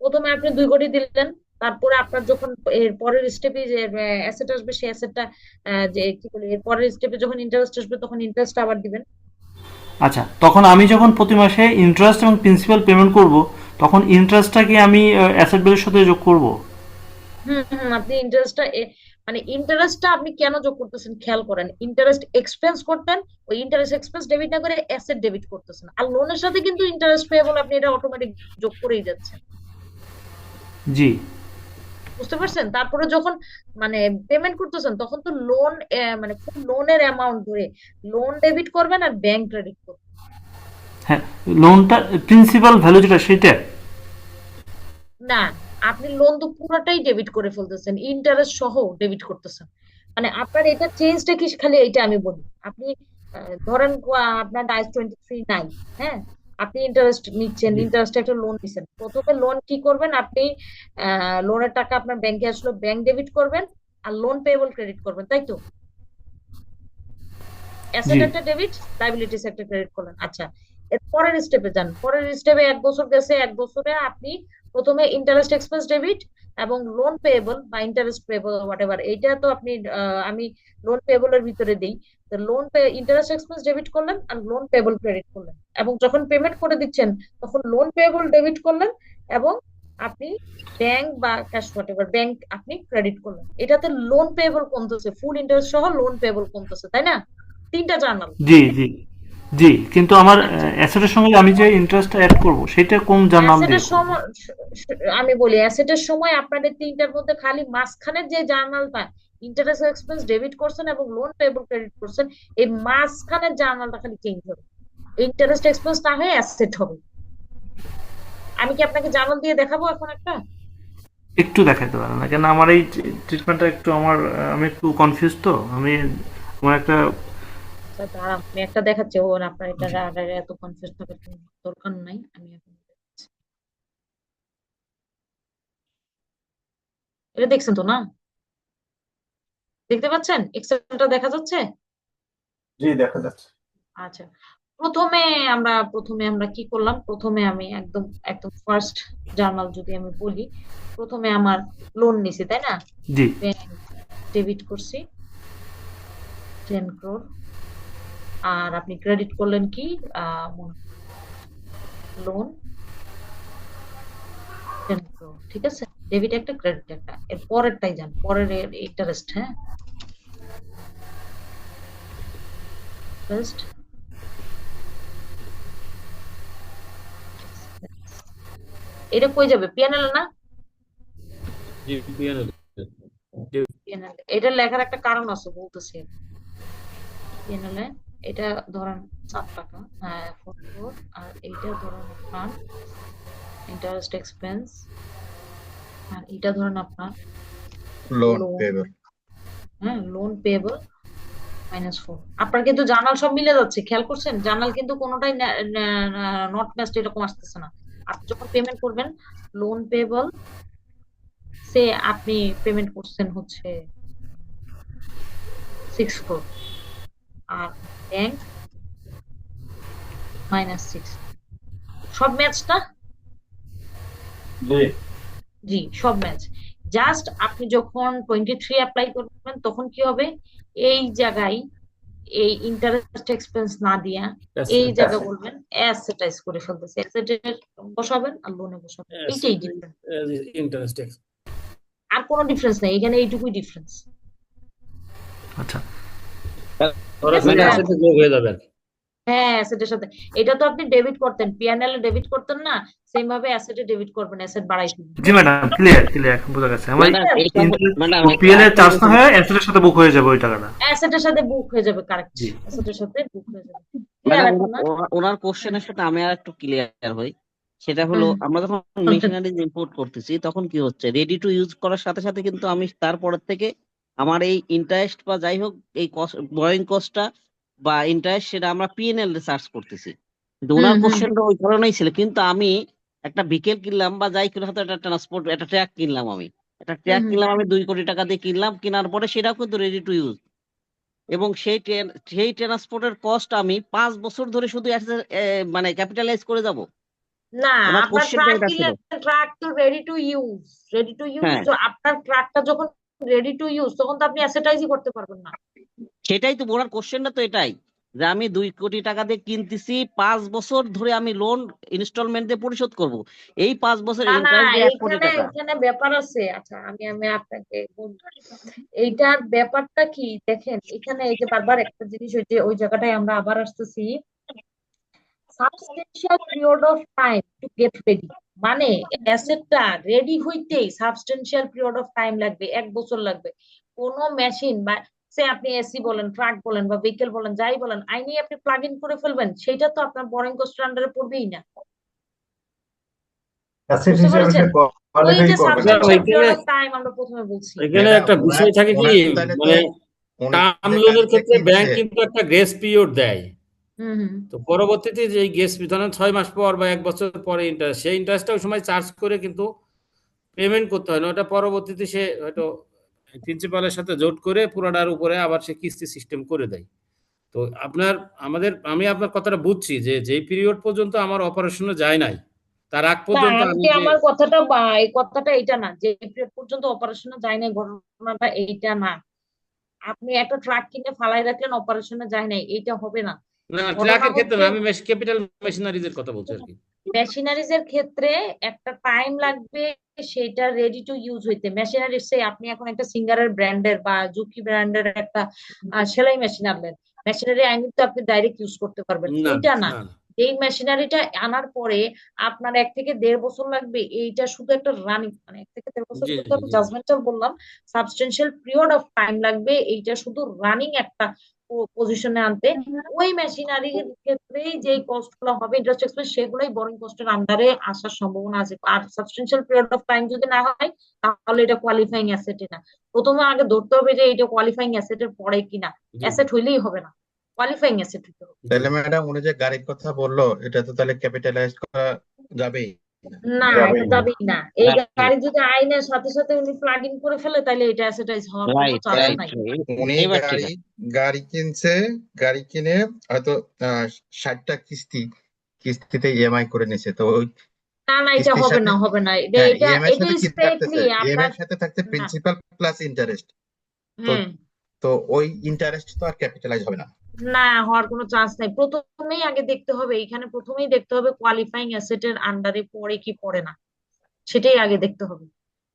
প্রথমে আপনি 2 কোটি দিলেন, তারপরে আপনার যখন এর পরের স্টেপে যে অ্যাসেট আসবে সেই অ্যাসেটটা, যে কি বলে, এর পরের স্টেপে যখন ইন্টারেস্ট আসবে তখন ইন্টারেস্ট আবার দিবেন। আচ্ছা, তখন আমি যখন প্রতি মাসে ইন্টারেস্ট এবং প্রিন্সিপাল পেমেন্ট করব, তখন ইন্টারেস্টটা কি আমি অ্যাসেট ভ্যালুর সাথে যোগ করব? আপনি মানে ইন্টারেস্টটা আপনি কেন যোগ করতেছেন খেয়াল করেন, ইন্টারেস্ট এক্সপেন্স করতেন, ওই ইন্টারেস্ট এক্সপেন্স ডেবিট না করে অ্যাসেট ডেবিট করতেছেন, আর লোনের সাথে কিন্তু ইন্টারেস্ট পেয়েবল আপনি এটা অটোমেটিক যোগ করেই যাচ্ছেন। জি বুঝতে পারছেন? তারপরে যখন মানে পেমেন্ট করতেছেন তখন তো লোন, মানে কোন লোনের অ্যামাউন্ট ধরে লোন ডেবিট করবেন আর ব্যাংক ক্রেডিট করবেন। হ্যাঁ, লোনটা প্রিন্সিপাল ভ্যালু যেটা সেটা। না, আপনি লোন তো পুরোটাই ডেবিট করে ফেলতেছেন, ইন্টারেস্ট সহ ডেবিট করতেছেন। মানে আপনার এটা চেঞ্জটা কি খালি এইটা আমি বলি, আপনি ধরেন আপনার ডাইস 23 নাই, হ্যাঁ, আপনি ইন্টারেস্ট নিচ্ছেন, ইন্টারেস্টে একটা লোন নিচ্ছেন। প্রথমে লোন কি করবেন আপনি, লোনের টাকা আপনার ব্যাংকে আসলো, ব্যাংক ডেবিট করবেন আর লোন পেয়েবল ক্রেডিট করবেন, তাই তো? অ্যাসেট জি একটা ডেবিট, লাইবিলিটিস একটা ক্রেডিট করলেন। আচ্ছা, এর পরের স্টেপে যান। পরের স্টেপে 1 বছর গেছে, 1 বছরে আপনি প্রথমে ইন্টারেস্ট এক্সপেন্স ডেবিট এবং লোন পেয়েবল বা ইন্টারেস্ট পেয়েবল হোয়াট এভার, এইটা তো আপনি আমি লোন পেয়েবল এর ভিতরে দিই। তো loan pay interest expense debit করলেন আর লোন পেয়েবল ক্রেডিট করলেন, এবং যখন পেমেন্ট করে দিচ্ছেন তখন লোন পেয়েবল ডেবিট করলেন এবং আপনি ব্যাংক বা ক্যাশ হোয়াট এভার ব্যাংক আপনি ক্রেডিট করলেন। এটাতে লোন পেয়েবল কমতেছে, ফুল ইন্টারেস্ট সহ লোন পেয়েবল কমতেছে, তাই না? 3টা জার্নাল। জি জি জি, কিন্তু আমার আচ্ছা, অ্যাসেটের সঙ্গে আমি যে ইন্টারেস্টটা অ্যাড করব সেটা কোন জার্নাল দিয়ে অ্যাসেটের করব? সময় আমি বলি, অ্যাসেটের সময় আপনাদের 3টার মধ্যে খালি মাঝখানের যে জার্নালটা ইন্টারেস্ট এক্সপেন্স ডেবিট করছেন এবং লোন পেয়েবল ক্রেডিট করছেন, এই মাঝখানের জার্নালটা খালি চেঞ্জ হবে, ইন্টারেস্ট এক্সপেন্স না হয়ে অ্যাসেট হবে। আমি কি আপনাকে জার্নাল দিয়ে দেখাবো এখন একটা? একটু দেখাতে পারেন না কেন? আমার এই ট্রিটমেন্টটা একটু আমি একটু কনফিউজ, তো আমার একটা আচ্ছা, দাঁড়ান, আমি একটা দেখাচ্ছি। ও আপনার এটা এত কনফিউজ থাকার কোনো দরকার নাই, আমি এখন দেখাচ্ছি। এটা দেখছেন তো না? দেখতে পাচ্ছেন এক্সেলটা দেখা যাচ্ছে? জি দেখা যাচ্ছে। আচ্ছা, প্রথমে আমরা কি করলাম, প্রথমে আমি একদম একদম ফার্স্ট জার্নাল যদি আমি বলি, প্রথমে আমার লোন নিছি, তাই না? জি ব্যাংক ডেবিট করছি 10 crore, আর আপনি ক্রেডিট করলেন কি লোন 10 crore, ঠিক আছে? ডেবিট একটা, ক্রেডিট একটা। এর পরেরটাই যান, পরের ইন্টারেস্ট, হ্যাঁ, ইন্টারেস্ট এটা কই যাবে, পিএনএল না? জি, PNL পিএনএল এটা লেখার একটা কারণ আছে, বলতেছি। পিএনএল এটা ধরেন 7 টাকা, হ্যাঁ 4 crore, আর এইটা ধরেন আপনার ইন্টারেস্ট এক্সপেন্স, আর এটা ধরেন আপনার লোন লোন, পেয়েবল। হ্যাঁ লোন পেয়েবল -4। আপনার কিন্তু জার্নাল সব মিলে যাচ্ছে, খেয়াল করছেন? জার্নাল কিন্তু কোনোটাই নট ম্যাচড এরকম আসতেছে না। আপনি যখন পেমেন্ট করবেন লোন পেয়েবল, সে আপনি পেমেন্ট করছেন হচ্ছে 6 crore, আর ব্যাংক -6, সব ম্যাচ না? জি জি, সব ম্যাচ। জাস্ট আপনি যখন 23 অ্যাপ্লাই করবেন তখন কি হবে, এই জায়গায় এই ইন্টারেস্ট এক্সপেন্স না দিয়া এই জায়গা বলবেন অ্যাসেটাইজ করে ফেলতেছে, অ্যাসেটের বসাবেন আর লোনে বসাবেন, এইটাই ডিফারেন্স, ইন্টারেস্ট আর কোনো ডিফারেন্স নেই এখানে, এইটুকুই ডিফারেন্স। আচ্ছা ঠিক আছে? মানে অ্যাসেটে যোগ হয়ে যাবে আর কি। হ্যাঁ, অ্যাসেটের সাথে এটা তো আপনি ডেবিট করতেন, পিএনএল এ ডেবিট করতেন না, সেম ভাবে অ্যাসেটে ডেবিট করবেন, অ্যাসেট বাড়াইছেন। জি ম্যাডাম, ক্লিয়ার ক্লিয়ার, বুঝা গেছে। আমার ম্যাডাম পিএল এর চার্জ না হয় অ্যাসেটের সাথে বুক হয়ে যাবে ওই টাকাটা। অ্যাসেটের সাথে বুক হয়ে যাবে, কারেক্ট, জি অ্যাসেটের সাথে বুক হয়ে যাবে। ম্যাডাম এখন না? ওনার কোশ্চেনের সাথে আমি আর একটু ক্লিয়ার হই। সেটা হলো, আমরা যখন মেশিনারিজ ইম্পোর্ট করতেছি তখন কি হচ্ছে, রেডি টু ইউজ করার সাথে সাথে কিন্তু আমি তারপরের থেকে আমার এই ইন্টারেস্ট বা যাই হোক এই বয়িং কস্টটা বা ইন্টারেস্ট, সেটা আমরা পিএনএল এ চার্জ করতেছি। কিন্তু ওনার কোশ্চেনটা ওই ধরনেরই ছিল, কিন্তু আমি একটা ভিকেল কিনলাম বা যাই কিনলাম, হয়তো একটা ট্রান্সপোর্ট, একটা ট্র্যাক কিনলাম, আমি 2 কোটি টাকা দিয়ে কিনলাম, কেনার পরে সেটাও কিন্তু রেডি টু ইউজ, এবং সেই ট্রান্সপোর্টের কস্ট আমি 5 বছর ধরে শুধু মানে ক্যাপিটালাইজ করে যাব। না, ওনার আপনার কোশ্চেনটা ট্রাক এটা ছিল। কিনলেন, ট্রাক তো ready to use, ready to use, হ্যাঁ, তো আপনার ট্রাকটা যখন রেডি টু ইউজ তখন তো আপনি অ্যাসেটাইজই করতে পারবেন না। সেটাই তো ওনার কোশ্চেনটা তো এটাই, যে আমি 2 কোটি টাকা দিয়ে কিনতেছি, 5 বছর ধরে আমি লোন ইনস্টলমেন্ট দিয়ে পরিশোধ করব, এই 5 বছর না না, ইন্টারেস্ট দিয়ে 1 কোটি এখানে টাকা। এখানে ব্যাপার আছে। আচ্ছা, আমি আপনাকে বলছি এইটার ব্যাপারটা কি দেখেন, এখানে এই যে বারবার একটা জিনিস, ওই জায়গাটায় আমরা আবার আসতেছি, substantial period of time to get ready, মানে অ্যাসেটটা রেডি হইতেই সাবস্টেন্সিয়াল পিরিয়ড অফ টাইম লাগবে, 1 বছর লাগবে। কোন মেশিন বা সে আপনি এসি বলেন, ট্রাক বলেন বা ভেহিকেল বলেন, যাই বলেন, আইনি আপনি প্লাগ ইন করে ফেলবেন, সেটা তো আপনার বরিং কস্ট আন্ডারে পড়বেই না। অ্যাসেট বুঝতে হিসেবে পেরেছেন? সে ওই কোয়ালিফাই যে করবে না। সাবস্টেন্সিয়াল পিরিয়ড এখানে অফ টাইম আমরা প্রথমে বলছি। এখানে ম্যাডাম একটা বিষয় থাকে কি, ওনার তো তাহলে তো মানে উনি টার্ম যে লোনের কাজটা ক্ষেত্রে ব্যাংক কিনছে, কিন্তু একটা গ্রেস পিরিয়ড দেয়। হুম হুম তো পরবর্তীতে যে গ্রেস ধরেন 6 মাস পর বা 1 বছর পরে ইন্টারেস্ট, সেই ইন্টারেস্টটা ওই সময় চার্জ করে কিন্তু পেমেন্ট করতে হয় না, ওটা পরবর্তীতে সে হয়তো প্রিন্সিপালের সাথে জোট করে পুরোটার উপরে আবার সে কিস্তি সিস্টেম করে দেয়। তো আমি আপনার কথাটা বুঝছি যে যেই পিরিয়ড পর্যন্ত আমার অপারেশনে যায় নাই তার আগ না পর্যন্ত আমি আজকে যে আমার কথাটা এই কথাটা এইটা না যে period পর্যন্ত অপারেশনে যায় নাই, ঘটনাটা এইটা না। আপনি একটা ট্রাক কিনে ফালাই রাখলেন, অপারেশনে যায় নাই, এইটা হবে না। না ঘটনা ট্রাকের ক্ষেত্রে হচ্ছে না, আমি ক্যাপিটাল মেশিনারিজের কথা বলছি আর কি। মেশিনারিজ এর ক্ষেত্রে একটা টাইম লাগবে সেটা রেডি টু ইউজ হইতে। মেশিনারিজ সে আপনি এখন একটা সিঙ্গারের ব্র্যান্ডের বা জুকি ব্র্যান্ডের একটা সেলাই মেশিন আনলেন, মেশিনারি আইনি তো আপনি ডাইরেক্ট ইউজ করতে পারবেন, না ওইটা না। না না। এই মেশিনারিটা আনার পরে আপনার 1 থেকে 1.5 বছর লাগবে, এইটা শুধু একটা রানিং, মানে 1 থেকে 1.5 বছর জি কিন্তু জি আমি জি জাজমেন্টাল বললাম, সাবস্টেন্সিয়াল পিরিয়ড অফ টাইম লাগবে এইটা শুধু রানিং একটা পজিশনে আনতে। ওই মেশিনারির ক্ষেত্রেই যে কস্ট গুলো হবে ইন্টারেস্ট এক্সপেন্স, সেগুলোই বরং কস্টের আন্ডারে আসার সম্ভাবনা আছে। আর সাবস্টেন্সিয়াল পিরিয়ড অফ টাইম যদি না হয় তাহলে এটা কোয়ালিফাইং অ্যাসেটে না। প্রথমে আগে ধরতে হবে যে এটা কোয়ালিফাইং অ্যাসেটের পরে কিনা, জি অ্যাসেট হইলেই হবে না, কোয়ালিফাইং অ্যাসেট হইতে হবে। জি তাহলে ম্যাডাম উনি যে গাড়ির কথা বললো, এটা তো তাহলে ক্যাপিটালাইজ করা যাবেই না। না, এটা যাবেই না। যাবেই না। এই রাইট গাড়ি যদি আইনের সাথে সাথে উনি প্লাগ ইন করে ফেলে তাহলে এটা অ্যাসেটাইজ হওয়ার কোনো রাইট চান্স রাইট নাই। উনি এবার ঠিক গাড়ি আছে। গাড়ি কিনছে, গাড়ি কিনে হয়তো 60টা কিস্তিতে ইএমআই করে নিছে, তো ওই না না, এটা কিস্তির হবে সাথে, না, হবে না, এটা হ্যাঁ, এটা ইএমআই এর এটা সাথে কি থাকতেছে, স্ট্রেটলি ইএমআই আপনার। এর সাথে থাকছে না, প্রিন্সিপাল প্লাস ইন্টারেস্ট। তো হ্যাঁ, তো ওই ইন্টারেস্ট তো আর ক্যাপিটালাইজ হবে না। না হওয়ার কোনো চান্স নাই। প্রথমেই আগে দেখতে হবে, এখানে প্রথমেই দেখতে হবে কোয়ালিফাইং অ্যাসেটের আন্ডারে পড়ে কি পড়ে না, সেটাই আগে দেখতে হবে।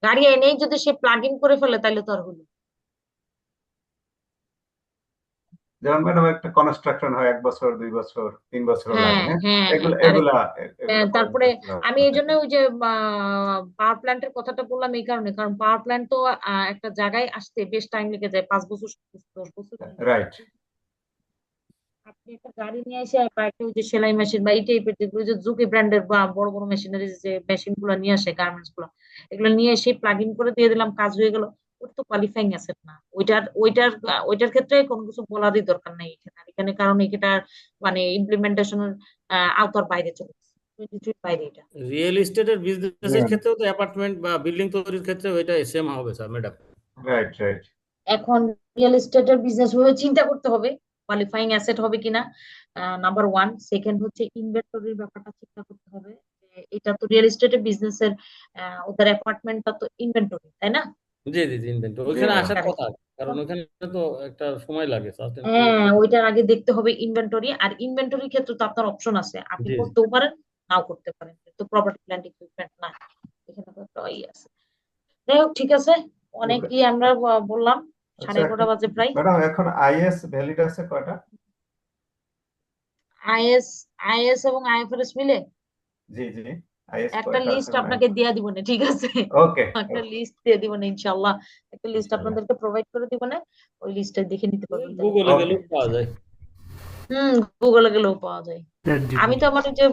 গাড়ি এনেই যদি সে প্লাগ ইন করে ফেলে তাহলে তো আর হলো। যেমন ম্যাডাম একটা কনস্ট্রাকশন হয় 1 বছর 2 বছর 3 বছরও লাগে, হ্যাঁ হ্যাঁ, হ্যাঁ এগুলা আরেক এগুলা এগুলা তারপরে আমি এই জন্য থাকে। ওই যে পাওয়ার প্ল্যান্টের কথাটা বললাম এই কারণে, কারণ পাওয়ার প্ল্যান্ট তো একটা জায়গায় আসতে বেশ টাইম লেগে যায়, 5 বছর 10 বছর লেগে যায়। রাইট। আপনি একটা গাড়ি নিয়ে এসে বা একটা ওই যে সেলাই মেশিন বা এই টাইপের যেগুলো যে জুকি ব্র্যান্ডের বা বড় বড় মেশিনারি যে মেশিন গুলো নিয়ে আসে, গার্মেন্টস গুলো, এগুলো নিয়ে এসে প্লাগ ইন করে দিয়ে দিলাম, কাজ হয়ে গেল। ওটা তো কোয়ালিফাইং অ্যাসেট না। ওইটার ক্ষেত্রে কোনো কিছু বলারই দরকার নেই এখানে। আর এখানে কারণ এটা মানে ইমপ্লিমেন্টেশনের আওতার বাইরে চলে গেছে, 23 বাইরে এটা। রিয়েল এস্টেটের বিজনেসের ক্ষেত্রেও তো অ্যাপার্টমেন্ট বা বিল্ডিং তৈরির ক্ষেত্রে ওইটা সেম হবে স্যার ম্যাডাম। Right right. এখন রিয়েল এস্টেটের বিজনেস হয়ে চিন্তা করতে হবে কোয়ালিফাইং অ্যাসেট হবে কিনা, নাম্বার ওয়ান। সেকেন্ড হচ্ছে ইনভেন্টরির ব্যাপারটা চিন্তা করতে হবে যে এটা তো রিয়েল এস্টেটের বিজনেসের, ওদের অ্যাপার্টমেন্টটা তো ইনভেন্টরি, তাই না? জি জি জি ইনভেন্টরি জি ওইখানে ম্যাম। আসার Correct. কথা, কারণ ওইখানে তো একটা সময় লাগে হ্যাঁ, ওইটার আগে দেখতে হবে ইনভেন্টরি। আর ইনভেন্টরির ক্ষেত্রে তো আপনার অপশন আছে, আপনি জি জি। করতেও পারেন নাও করতে পারেন, তো প্রপার্টি প্ল্যান্ট ইকুইপমেন্ট না, এখানে তো একটা আছে। যাই হোক, ঠিক আছে, অনেকই আমরা বললাম, আচ্ছা 11:30 বাজে প্রায়। ম্যাডাম, এখন আইএস ভ্যালিড আছে কয়টা? আইএস আইএস এবং আইএফআরএস মিলে জি জি, আইএস একটা কয়টা আছে লিস্ট মানে? আপনাকে দিয়ে দিব না, ঠিক আছে? ওকে। একটা লিস্ট দিয়ে দিব না ইনশাআল্লাহ, একটা লিস্ট ইনশাআল্লাহ। আপনাদেরকে প্রোভাইড করে দিব না, ওই লিস্টটা দেখে নিতে পারবেন তাহলে। গুগলে ওকে। গেলেও পাওয়া যায়। গুগলে গেলেও পাওয়া যায়। ChatGPT আমি তো আমার যে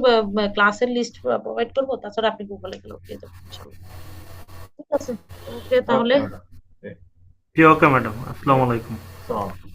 ক্লাসের লিস্ট প্রোভাইড করবো, তাছাড়া আপনি গুগলে গেলেও পেয়ে যাবেন ইনশাআল্লাহ। ঠিক আছে, ওকে তাহলে। Okay madam. জি ওকে ম্যাডাম, আসসালামু আলাইকুম। আসসালামু আলাইকুম।